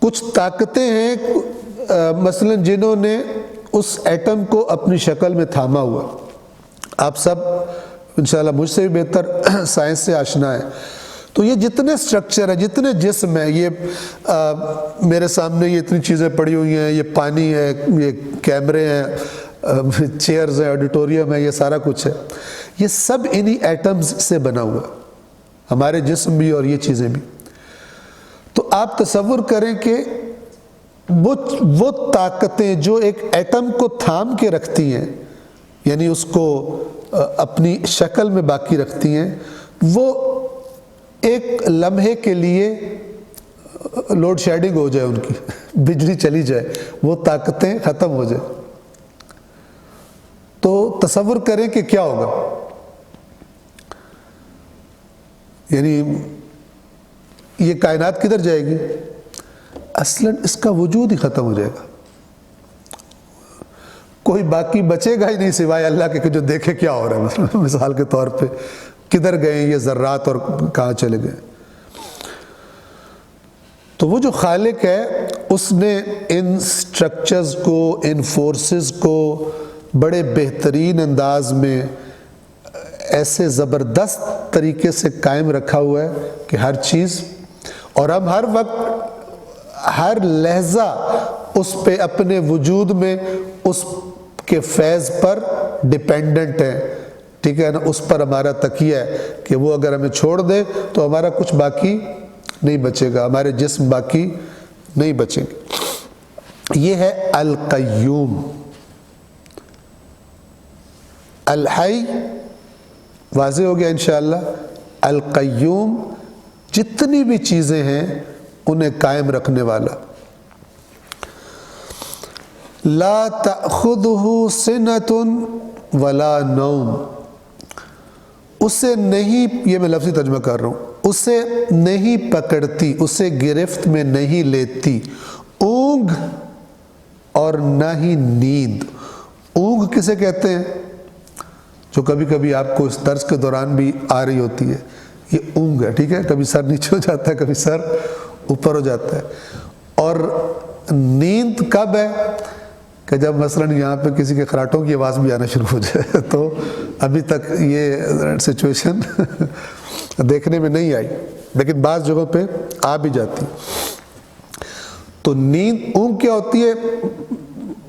کچھ طاقتیں ہیں مثلا جنہوں نے اس ایٹم کو اپنی شکل میں تھاما ہوا۔ آپ سب انشاءاللہ مجھ سے بھی بہتر سائنس سے آشنا ہے، تو یہ جتنے سٹرکچر ہیں، جتنے جسم ہیں، یہ میرے سامنے یہ اتنی چیزیں پڑی ہوئی ہیں، یہ پانی ہے، یہ کیمرے ہیں، چیئرز ہیں، آڈیٹوریم ہے، یہ سارا کچھ ہے، یہ سب انہی ایٹمز سے بنا ہوا ہے، ہمارے جسم بھی اور یہ چیزیں بھی۔ تو آپ تصور کریں کہ وہ طاقتیں جو ایک ایٹم کو تھام کے رکھتی ہیں، یعنی اس کو اپنی شکل میں باقی رکھتی ہیں، وہ ایک لمحے کے لیے لوڈ شیڈنگ ہو جائے، ان کی بجلی چلی جائے، وہ طاقتیں ختم ہو جائیں، تو تصور کریں کہ کیا ہوگا؟ یعنی یہ کائنات کدھر جائے گی؟ اصلاً اس کا وجود ہی ختم ہو جائے گا، کوئی باقی بچے گا ہی نہیں سوائے اللہ کے کہ جو دیکھے کیا ہو رہا ہے۔ مثال کے طور پہ کدھر گئے یہ ذرات اور کہاں چلے گئے؟ تو وہ جو خالق ہے اس نے ان سٹرکچرز کو، ان فورسز کو بڑے بہترین انداز میں ایسے زبردست طریقے سے قائم رکھا ہوا ہے کہ ہر چیز، اور ہم ہر وقت، ہر لحظہ اس پہ اپنے وجود میں اس کے فیض پر ڈیپینڈنٹ ہیں، ٹھیک ہے نا، اس پر ہمارا تکیہ ہے کہ وہ اگر ہمیں چھوڑ دے تو ہمارا کچھ باقی نہیں بچے گا، ہمارے جسم باقی نہیں بچیں گے۔ یہ ہے القیوم۔ الحی واضح ہو گیا انشاءاللہ۔ القیوم جتنی بھی چیزیں ہیں انہیں قائم رکھنے والا۔ لا تأخذہ سنۃ ولا نوم، اسے نہیں، یہ میں لفظی ترجمہ کر رہا ہوں، اسے نہیں پکڑتی، اسے گرفت میں نہیں لیتی اونگ اور نہ ہی نیند۔ اونگ کسے کہتے ہیں؟ جو کبھی کبھی آپ کو اس درس کے دوران بھی آ رہی ہوتی ہے، یہ اونگ ہے، ٹھیک ہے، کبھی سر نیچے ہو جاتا ہے، کبھی سر اوپر ہو جاتا ہے۔ اور نیند کب ہے؟ کہ جب مثلاً یہاں پہ کسی کے خراٹوں کی آواز بھی آنا شروع ہو جائے، تو ابھی تک یہ سچویشن دیکھنے میں نہیں آئی، لیکن بعض جگہوں پہ آ بھی جاتی۔ تو نیند، اونگ کیا ہوتی ہے؟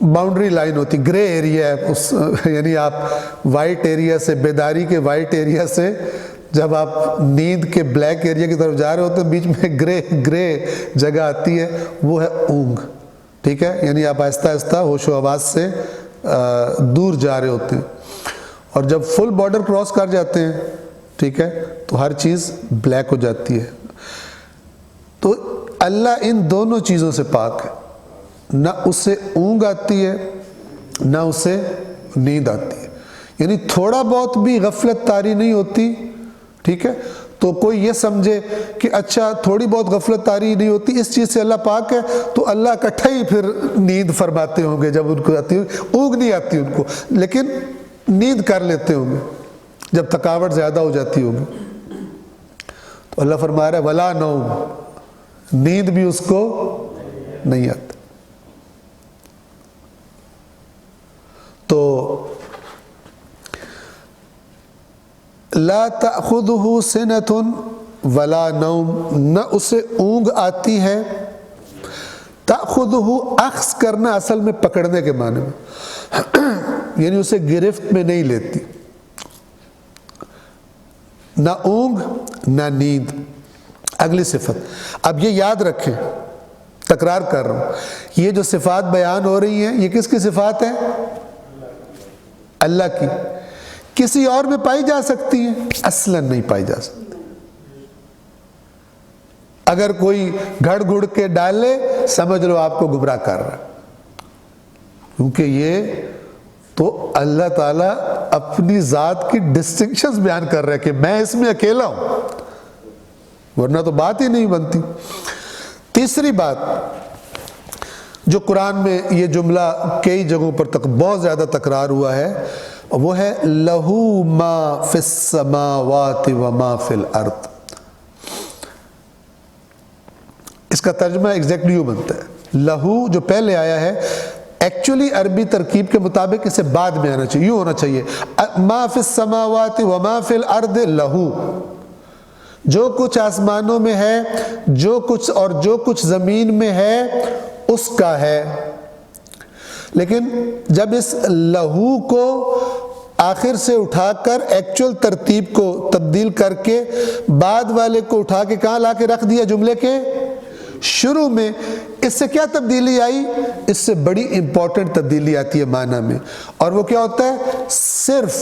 باؤنڈری لائن ہوتی، گرے ایریا ہے، یعنی آپ وائٹ ایریا سے، بیداری کے وائٹ ایریا سے جب آپ نیند کے بلیک ایریا کی طرف جا رہے ہوتے ہیں، بیچ میں گرے جگہ آتی ہے، وہ ہے اونگ، ٹھیک ہے، یعنی آپ آہستہ آہستہ ہوش و حواس سے دور جا رہے ہوتے ہیں، اور جب فل بارڈر کراس کر جاتے ہیں، ٹھیک ہے، تو ہر چیز بلیک ہو جاتی ہے۔ تو اللہ ان دونوں چیزوں سے پاک ہے، نہ اسے اونگ آتی ہے نہ اسے نیند آتی ہے، یعنی تھوڑا بہت بھی غفلت طاری نہیں ہوتی، ٹھیک ہے۔ تو کوئی یہ سمجھے کہ اچھا تھوڑی بہت غفلت طاری نہیں ہوتی، اس چیز سے اللہ پاک ہے، تو اللہ اکٹھا ہی پھر نیند فرماتے ہوں گے جب ان کو آتی ہے، اونگ نہیں آتی ان کو، لیکن نیند کر لیتے ہوں گے، جب تھکاوٹ زیادہ ہو جاتی ہوگی، تو اللہ فرما رہا ہے ولا نوم، نیند بھی اس کو نہیں آتی۔ تو لا تأخذہ سنۃ ولا نوم، نہ اسے اونگ آتی ہے۔ تأخذہ اخذ کرنا اصل میں پکڑنے کے معنی میں، یعنی اسے گرفت میں نہیں لیتی، نہ اونگ نہ نیند۔ اگلی صفت، اب یہ یاد رکھیں، تکرار کر رہا ہوں، یہ جو صفات بیان ہو رہی ہیں یہ کس کی صفات ہیں؟ اللہ کی۔ کسی اور میں پائی جا سکتی ہیں؟ اصلاً نہیں پائی جا سکتی۔ اگر کوئی گھڑ گھڑ کے ڈالے سمجھ لو آپ کو گمراہ کر رہا ہے، کیونکہ یہ تو اللہ تعالیٰ اپنی ذات کی ڈسٹنکشنز بیان کر رہا ہے کہ میں اس میں اکیلا ہوں، ورنہ تو بات ہی نہیں بنتی۔ تیسری بات جو قرآن میں یہ جملہ کئی جگہوں پر بہت زیادہ تکرار ہوا ہے، وہ ہے لہو ما فی السماوات وما فی الارض۔ اس کا ترجمہ ایگزیکٹلی یوں بنتا ہے، لہو جو پہلے آیا ہے ایکچولی عربی ترکیب کے مطابق اسے بعد میں آنا چاہیے، یوں ہونا چاہیے ما فی السماوات وما فی الارض لہو، جو کچھ آسمانوں میں ہے، جو کچھ اور جو کچھ زمین میں ہے اس کا ہے۔ لیکن جب اس لہو کو آخر سے اٹھا کر ایکچول ترتیب کو تبدیل کر کے بعد والے کو اٹھا کے کہاں لا کے رکھ دیا؟ جملے کے شروع میں۔ اس سے کیا تبدیلی آئی؟ اس سے بڑی امپورٹنٹ تبدیلی آتی ہے معنی میں، اور وہ کیا ہوتا ہے؟ صرف،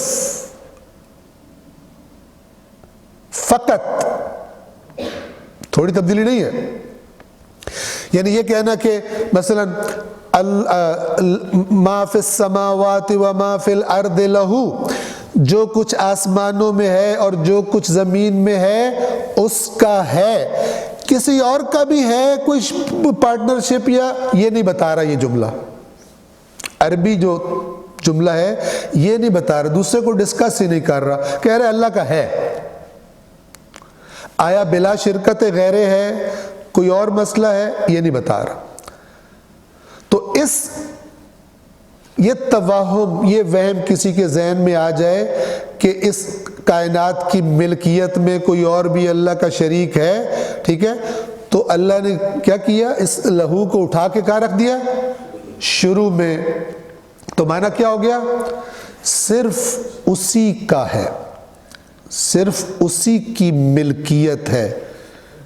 فقط، تھوڑی تبدیلی نہیں ہے۔ یعنی یہ کہنا کہ مثلا ما فی السماوات وما فی الارض لہو، جو کچھ آسمانوں میں ہے اور جو کچھ زمین میں ہے اس کا ہے، کسی اور کا بھی ہے کوئی پارٹنرشپ یا یہ نہیں بتا رہا یہ جملہ۔ عربی جو جملہ ہے یہ نہیں بتا رہا، دوسرے کو ڈسکس ہی نہیں کر رہا، کہہ رہے اللہ کا ہے۔ آیا بلا شرکت غیرے ہے، کوئی اور مسئلہ ہے، یہ نہیں بتا رہا۔ تو یہ توہم، یہ وہم کسی کے ذہن میں آ جائے کہ اس کائنات کی ملکیت میں کوئی اور بھی اللہ کا شریک ہے، ٹھیک ہے، تو اللہ نے کیا کیا؟ اس لہو کو اٹھا کے کہاں رکھ دیا؟ شروع میں۔ تو معنی کیا ہو گیا؟ صرف اسی کا ہے، صرف اسی کی ملکیت ہے۔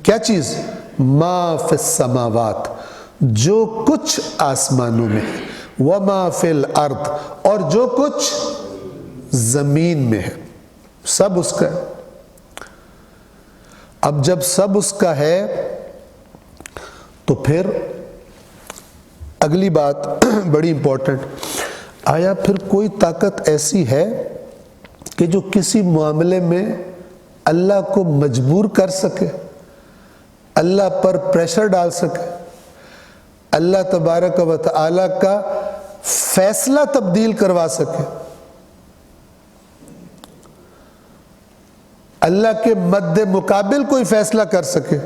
کیا چیز؟ ما فی السماوات، جو کچھ آسمانوں میں ہے، وما فی الارض، اور جو کچھ زمین میں ہے، سب اس کا ہے۔ اب جب سب اس کا ہے تو پھر اگلی بات بڑی امپورٹنٹ، آیا پھر کوئی طاقت ایسی ہے کہ جو کسی معاملے میں اللہ کو مجبور کر سکے، اللہ پر پریشر ڈال سکے، اللہ تبارک و تعالی کا فیصلہ تبدیل کروا سکے، اللہ کے مد مقابل کوئی فیصلہ کر سکے،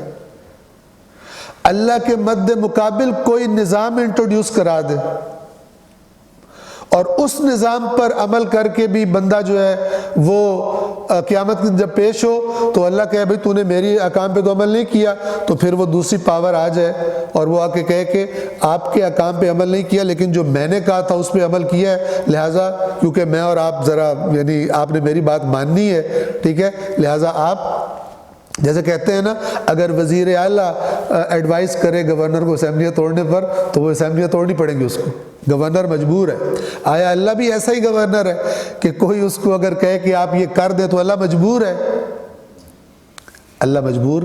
اللہ کے مد مقابل کوئی نظام انٹروڈیوس کرا دے، اور اس نظام پر عمل کر کے بھی بندہ جو ہے وہ قیامت کے دن جب پیش ہو تو اللہ کہے بھئی تو نے میری احکام پہ تو عمل نہیں کیا، تو پھر وہ دوسری پاور آ جائے اور وہ آ کے کہے کہ آپ کے احکام پہ عمل نہیں کیا لیکن جو میں نے کہا تھا اس پہ عمل کیا ہے، لہٰذا کیونکہ میں اور آپ ذرا یعنی آپ نے میری بات ماننی ہے، ٹھیک ہے، لہٰذا آپ جیسے کہتے ہیں نا، اگر وزیر اعلیٰ ایڈوائز کرے گورنر کو اسمبلیاں توڑنے پر تو وہ اسمبلیاں توڑنی پڑیں گی اس کو، گورنر مجبور ہے۔ آیا اللہ بھی ایسا ہی گورنر ہے کہ کوئی اس کو اگر کہے کہ آپ یہ کر دیں تو اللہ مجبور ہے؟ اللہ مجبور،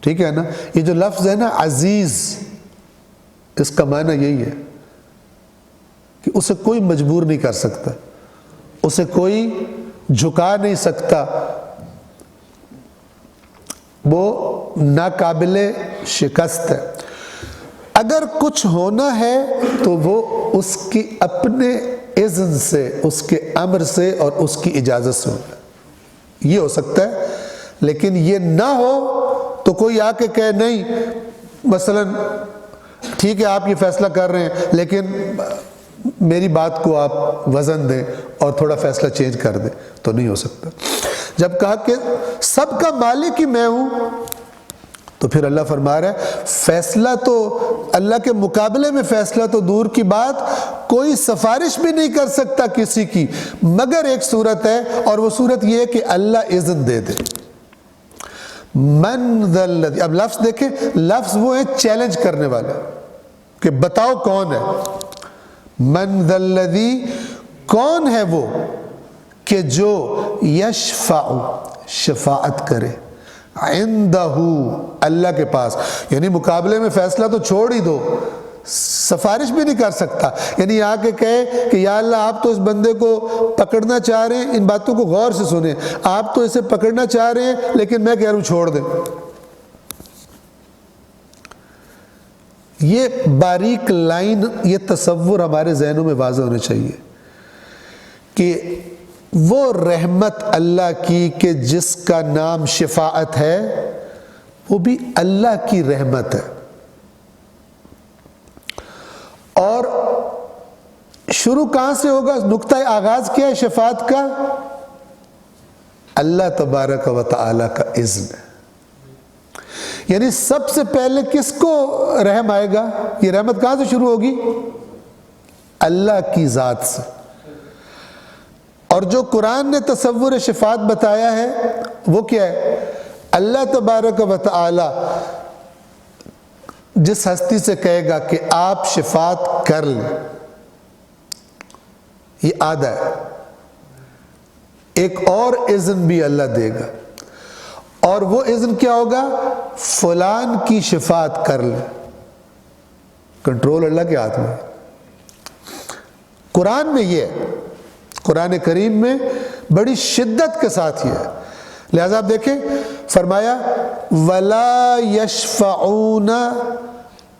ٹھیک ہے نا۔ یہ جو لفظ ہے نا عزیز، اس کا معنی یہی ہے کہ اسے کوئی مجبور نہیں کر سکتا، اسے کوئی جھکا نہیں سکتا، وہ ناقابل شکست ہے۔ اگر کچھ ہونا ہے تو وہ اس کی اپنے اذن سے، اس کے امر سے اور اس کی اجازت سے ہوگا، یہ ہو سکتا ہے۔ لیکن یہ نہ ہو تو کوئی آ کے کہے نہیں، مثلا ٹھیک ہے آپ یہ فیصلہ کر رہے ہیں لیکن میری بات کو آپ وزن دیں اور تھوڑا فیصلہ چینج کر دیں، تو نہیں ہو سکتا۔ جب کہا کہ سب کا مالک ہی میں ہوں، تو پھر اللہ فرما رہا ہے فیصلہ تو اللہ کے مقابلے میں، فیصلہ تو دور کی بات، کوئی سفارش بھی نہیں کر سکتا کسی کی، مگر ایک صورت ہے، اور وہ صورت یہ ہے کہ اللہ اذن دے دے۔ من ذا الذی، اب لفظ دیکھیں، لفظ وہ ہے چیلنج کرنے والے کہ بتاؤ کون ہے۔ من ذا الذی، کون ہے وہ کہ جو یشفع، شفاعت کرے، عندہ، اللہ کے پاس، یعنی مقابلے میں فیصلہ تو چھوڑ ہی دو، سفارش بھی نہیں کر سکتا، یعنی آ کے کہے کہ یا اللہ آپ تو اس بندے کو پکڑنا چاہ رہے ہیں، ان باتوں کو غور سے سنیں، آپ تو اسے پکڑنا چاہ رہے ہیں لیکن میں کہہ رہا ہوں چھوڑ دیں۔ یہ باریک لائن، یہ تصور ہمارے ذہنوں میں واضح ہونا چاہیے کہ وہ رحمت اللہ کی کہ جس کا نام شفاعت ہے، وہ بھی اللہ کی رحمت ہے، اور شروع کہاں سے ہوگا، نقطہ آغاز کیا ہے شفاعت کا؟ اللہ تبارک و تعالی کا اذن ہے۔ یعنی سب سے پہلے کس کو رحم آئے گا؟ یہ رحمت کہاں سے شروع ہوگی؟ اللہ کی ذات سے۔ اور جو قرآن نے تصور شفاعت بتایا ہے وہ کیا ہے؟ اللہ تبارک و تعالی جس ہستی سے کہے گا کہ آپ شفاعت کر لیں، یہ آدھا ہے، ایک اور اذن بھی اللہ دے گا، اور وہ اذن کیا ہوگا؟ فلان کی شفاعت کر لیں۔ کنٹرول اللہ کے ہاتھ میں۔ قرآن میں یہ ہے، قرآن کریم میں بڑی شدت کے ساتھ یہ ہے، لہذا آپ دیکھیں فرمایا وَلَا يَشْفَعُونَ،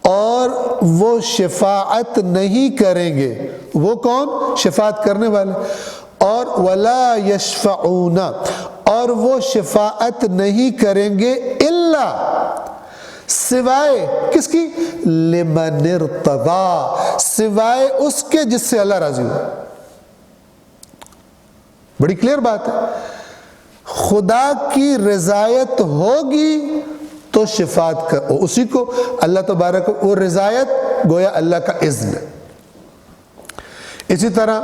اور وہ شفاعت نہیں کریں گے، وہ کون؟ شفاعت کرنے والے، اور وَلَا يَشْفَعُونَ، اور وہ شفاعت نہیں کریں گے الا، سوائے کس کی؟ لمن ارتضی، سوائے اس کے جس سے اللہ راضی ہو۔ بڑی کلیئر بات ہے، خدا کی رضایت ہوگی تو شفاعت کر، اسی کو اللہ تبارک، وہ رضایت گویا اللہ کا اذن ہے۔ اسی طرح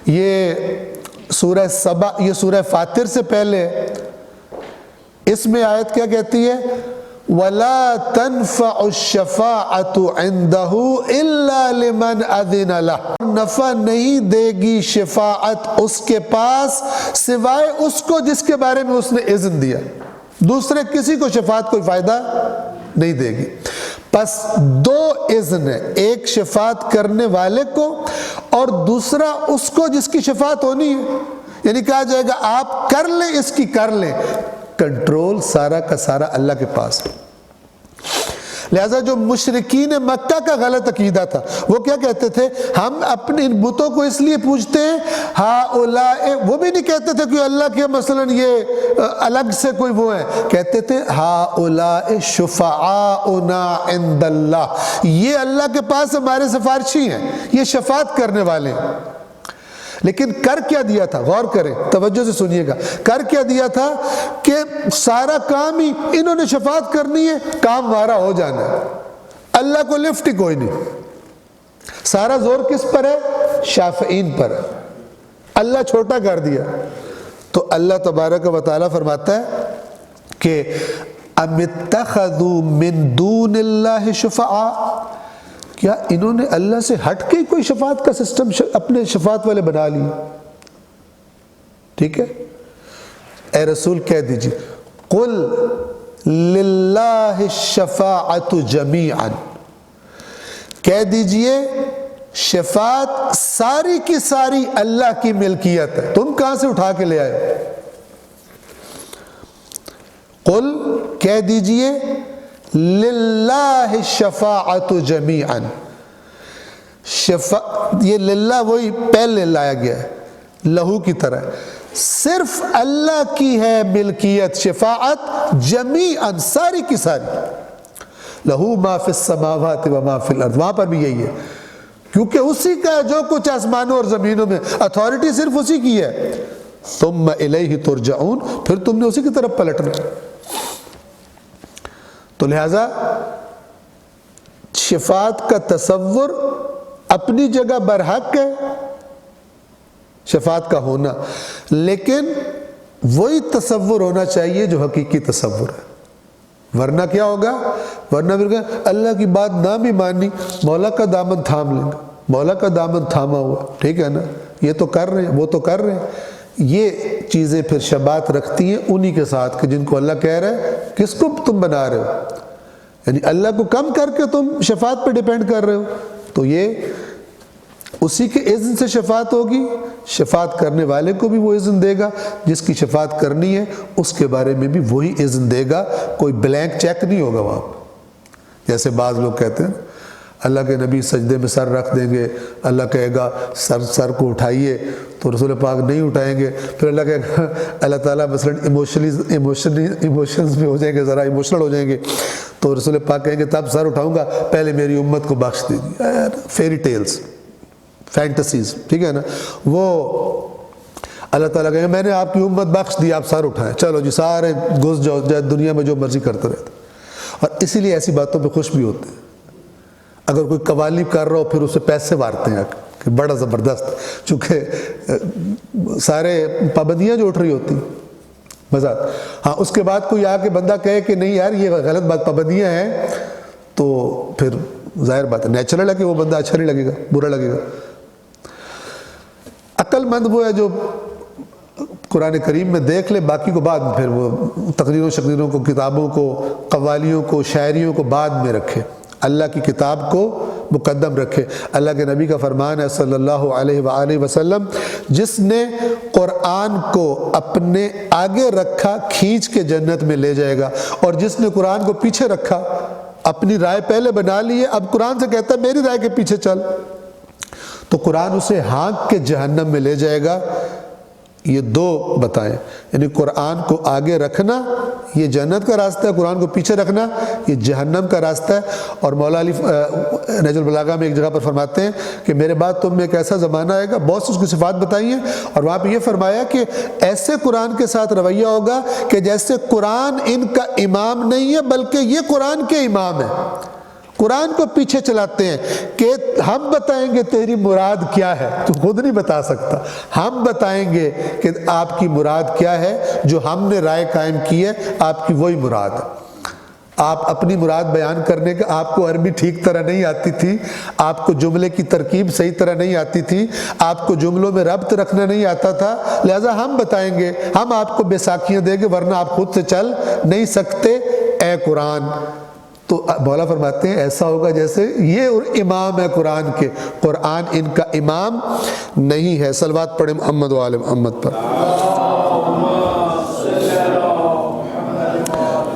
یہ سورہ سبا، یہ سورہ فاطر سے پہلے، اس میں آیت کیا کہتی ہے؟ وَلَا تَنْفَعُ الشَّفَاعَةُ عِنْدَهُ إِلَّا لِمَنْ أَذِنَ لَهُ، نفع نہیں دے گی شفاعت اس کے پاس سوائے اس کو جس کے بارے میں اس نے اذن دیا، دوسرے کسی کو شفاعت کوئی فائدہ نہیں دے گی۔ پس دو اذن ہے، ایک شفاعت کرنے والے کو اور دوسرا اس کو جس کی شفاعت ہونی ہے، یعنی کہا جائے گا آپ کر لیں، اس کی کر لیں، کنٹرول سارا کا سارا اللہ کے پاس ہے۔ لہذا جو مشرکین مکہ کا غلط عقیدہ تھا، وہ کیا کہتے تھے؟ ہم اپنے ان بتوں کو اس لیے پوجتے ہیں، ہؤلاء، وہ بھی نہیں کہتے تھے کہ اللہ کے مثلا یہ الگ سے کوئی وہ ہے، کہتے تھے ہؤلاء شفعاؤنا عند اللہ، یہ اللہ کے پاس ہمارے سفارشی ہیں، یہ شفاعت کرنے والے ہیں۔ لیکن کر کیا دیا تھا؟ غور کریں، توجہ سے سنیے گا، کر کیا دیا تھا کہ سارا کام ہی انہوں نے شفاعت کرنی ہے، کام ہمارا ہو جانا ہے، اللہ کو لفٹ ہی کوئی نہیں، سارا زور کس پر ہے؟ شافعین پر ہے، اللہ چھوٹا کر دیا۔ تو اللہ تبارک و تعالیٰ فرماتا ہے کہ ام اتخذوا من دون اللہ شفعاء، کیا انہوں نے اللہ سے ہٹ کے کوئی شفاعت کا سسٹم اپنے شفاعت والے بنا لی؟ ٹھیک ہے، اے رسول کہہ دیجیے قل للہ الشفاعۃ جمیعا، کہہ دیجئے شفاعت ساری کی ساری اللہ کی ملکیت ہے، تم کہاں سے اٹھا کے لے آئے؟ قل، کہہ دیجئے للہ الشفاعۃ جمیعا، یہ للہ وہی پہلے لایا گیا ہے، لہو کی طرح، صرف اللہ کی ہے ملکیت شفاعت جمیعاً، ساری کی ساری، لہو ما فی السماوات و ما فی الارض، وہاں پر بھی یہی ہے، کیونکہ اسی کا جو کچھ آسمانوں اور زمینوں میں، اتھارٹی صرف اسی کی ہے، ثم الیہ ترجعون، پھر تم نے اسی کی طرف پلٹنا۔ تو لہذا شفاعت کا تصور اپنی جگہ برحق ہے، شفاعت کا ہونا، لیکن وہی تصور ہونا چاہیے جو حقیقی تصور ہے، ورنہ کیا ہوگا؟ ورنہ پھر کہ اللہ کی بات نہ بھی مانی، مولا کا دامن تھام لیں گے، مولا کا دامن تھاما ہوا، ٹھیک ہے نا، یہ تو کر رہے ہیں، وہ تو کر رہے ہیں، یہ چیزیں پھر شباہت رکھتی ہیں انہی کے ساتھ کہ جن کو اللہ کہہ رہا ہے کس کو تم بنا رہے ہو، یعنی اللہ کو کم کر کے تم شفاعت پہ ڈیپینڈ کر رہے ہو، تو یہ اسی کے اذن سے شفاعت ہوگی، شفاعت کرنے والے کو بھی وہ اذن دے گا، جس کی شفاعت کرنی ہے اس کے بارے میں بھی وہی اذن دے گا، کوئی بلینک چیک نہیں ہوگا وہاں۔ جیسے بعض لوگ کہتے ہیں اللہ کے نبی سجدے میں سر رکھ دیں گے، اللہ کہے گا سر کو اٹھائیے، تو رسول پاک نہیں اٹھائیں گے، پھر اللہ کہے گا اللہ تعالیٰ مثلاً ایموشنز میں ہو جائیں گے، ذرا ایموشنل ہو جائیں گے، تو رسول پاک کہیں گے تب سر اٹھاؤں گا، پہلے میری امت کو بخش دیجیے۔ فیری ٹیلز، فینٹسیز، ٹھیک ہے نا، وہ اللہ تعالیٰ کہیں گے میں نے آپ کی امت بخش دی، آپ سر اٹھائیں، چلو جی سارے گھس جاؤ دنیا میں جو مرضی کرتے رہتے، اور اسی لیے ایسی باتوں پہ خوش بھی ہوتے ہیں۔ اگر کوئی قوالی کر رہا ہو پھر اسے پیسے مارتے ہیں کہ بڑا زبردست، چونکہ سارے پابندیاں جو اٹھ رہی ہوتی مزہ۔ ہاں اس کے بعد کوئی آ کے بندہ کہے کہ نہیں یار یہ غلط بات، پابندیاں ہیں، تو پھر ظاہر بات ہے نیچرل ہے کہ وہ بندہ اچھا نہیں لگے گا، برا لگے گا۔ عقل مند وہ ہے جو قرآن کریم میں دیکھ لے، باقی کو بعد میں، پھر وہ تقریروں شقریروں کو، کتابوں کو، قوالیوں کو، شاعریوں کو بعد میں رکھے، اللہ کی کتاب کو مقدم رکھے۔ اللہ کے نبی کا فرمان ہے صلی اللہ علیہ وآلہ وسلم، جس نے قرآن کو اپنے آگے رکھا کھینچ کے جنت میں لے جائے گا، اور جس نے قرآن کو پیچھے رکھا، اپنی رائے پہلے بنا لی ہے، اب قرآن سے کہتا ہے میری رائے کے پیچھے چل، تو قرآن اسے ہانک کے جہنم میں لے جائے گا۔ یہ دو بتائیں، یعنی قرآن کو آگے رکھنا یہ جنت کا راستہ ہے، قرآن کو پیچھے رکھنا یہ جہنم کا راستہ ہے۔ اور مولا علی نہج البلاغہ میں ایک جگہ پر فرماتے ہیں کہ میرے بعد تم میں ایک ایسا زمانہ آئے گا، بہت سی اس کی صفات بتائی ہیں، اور وہاں پہ یہ فرمایا کہ ایسے قرآن کے ساتھ رویہ ہوگا کہ جیسے قرآن ان کا امام نہیں ہے بلکہ یہ قرآن کے امام ہے، قرآن کو پیچھے چلاتے ہیں کہ ہم بتائیں گے تیری مراد کیا ہے، تو خود نہیں بتا سکتا، ہم بتائیں گے کہ آپ کی مراد کیا ہے، جو ہم نے رائے قائم کی ہے آپ کی وہی مراد ہے۔ آپ اپنی مراد بیان کرنے کا، آپ کو عربی ٹھیک طرح نہیں آتی تھی، آپ کو جملے کی ترکیب صحیح طرح نہیں آتی تھی، آپ کو جملوں میں ربط رکھنا نہیں آتا تھا، لہذا ہم بتائیں گے، ہم آپ کو بیساکھیاں دیں گے، ورنہ آپ خود سے چل نہیں سکتے اے قرآن۔ تو مولا فرماتے ہیں ایسا ہوگا جیسے یہ امام ہے قرآن کے، قرآن ان کا امام نہیں ہے۔ صلوات پڑھیں محمد و آل محمد پر۔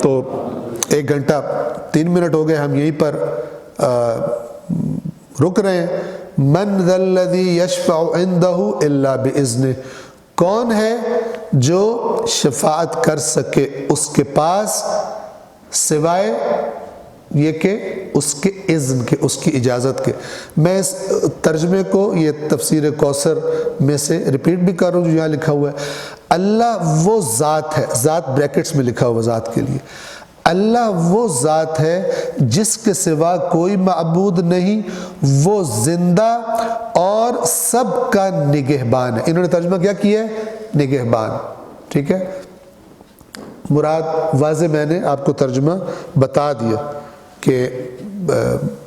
تو 1 گھنٹہ 3 منٹ ہو گئے، ہم یہیں پر رک رہے ہیں۔ من ذا الذی یشفع عندہ الا باذنہ، کون ہے جو شفاعت کر سکے اس کے پاس سوائے یہ کہ اس کے اذن کے، اس کی اجازت کے۔ میں اس ترجمے کو یہ تفسیر کوثر میں سے ریپیٹ بھی کر رہا ہوں جو یہاں لکھا ہوا ہے۔ اللہ وہ ذات ہے، ذات بریکٹس میں لکھا ہوا ذات کے لیے، اللہ وہ ذات ہے جس کے سوا کوئی معبود نہیں، وہ زندہ اور سب کا نگہبان ہے۔ انہوں نے ترجمہ کیا کیا ہے؟ نگہبان، ٹھیک ہے، مراد واضح میں نے آپ کو ترجمہ بتا دیا کہ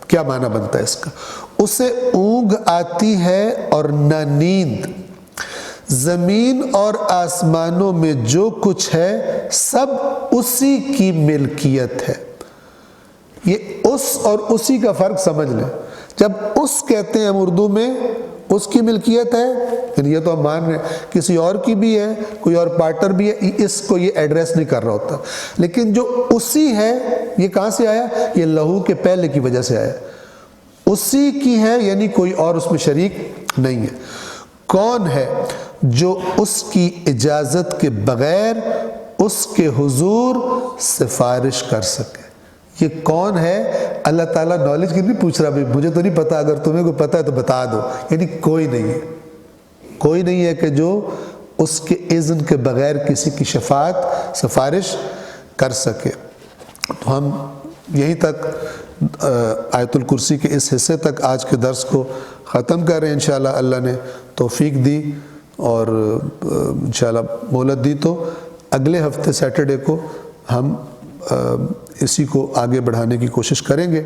کیا معنی بنتا ہے اس کا۔ اسے اونگ آتی ہے اور نہ نیند، زمین اور آسمانوں میں جو کچھ ہے سب اسی کی ملکیت ہے۔ یہ اس اور اسی کا فرق سمجھ لیں۔ جب اس کہتے ہیں ہم اردو میں اس کی ملکیت ہے، یعنی یہ تو ہم مان رہے ہیں کسی اور کی بھی ہے، کوئی اور پارٹنر بھی ہے، اس کو یہ ایڈریس نہیں کر رہا ہوتا، لیکن جو اسی ہے یہ کہاں سے آیا؟ یہ لہو کے پہلے کی وجہ سے آیا۔ اسی کی ہے، یعنی کوئی اور اس میں شریک نہیں ہے۔ کون ہے جو اس کی اجازت کے بغیر اس کے حضور سفارش کر سکے؟ یہ کون ہے؟ اللہ تعالیٰ نالج کی نہیں پوچھ رہا، بھائی مجھے تو نہیں پتا، اگر تمہیں کوئی پتا ہے تو بتا دو، یعنی کوئی نہیں ہے، کوئی نہیں ہے کہ جو اس کے اذن کے بغیر کسی کی شفاعت سفارش کر سکے۔ تو ہم یہیں تک آیت الکرسی کے اس حصے تک آج کے درس کو ختم کر رہے ہیں۔ انشاءاللہ اللہ نے توفیق دی اور انشاءاللہ مہلت دی تو اگلے ہفتے سیٹرڈے کو ہم اسی کو آگے بڑھانے کی کوشش کریں گے۔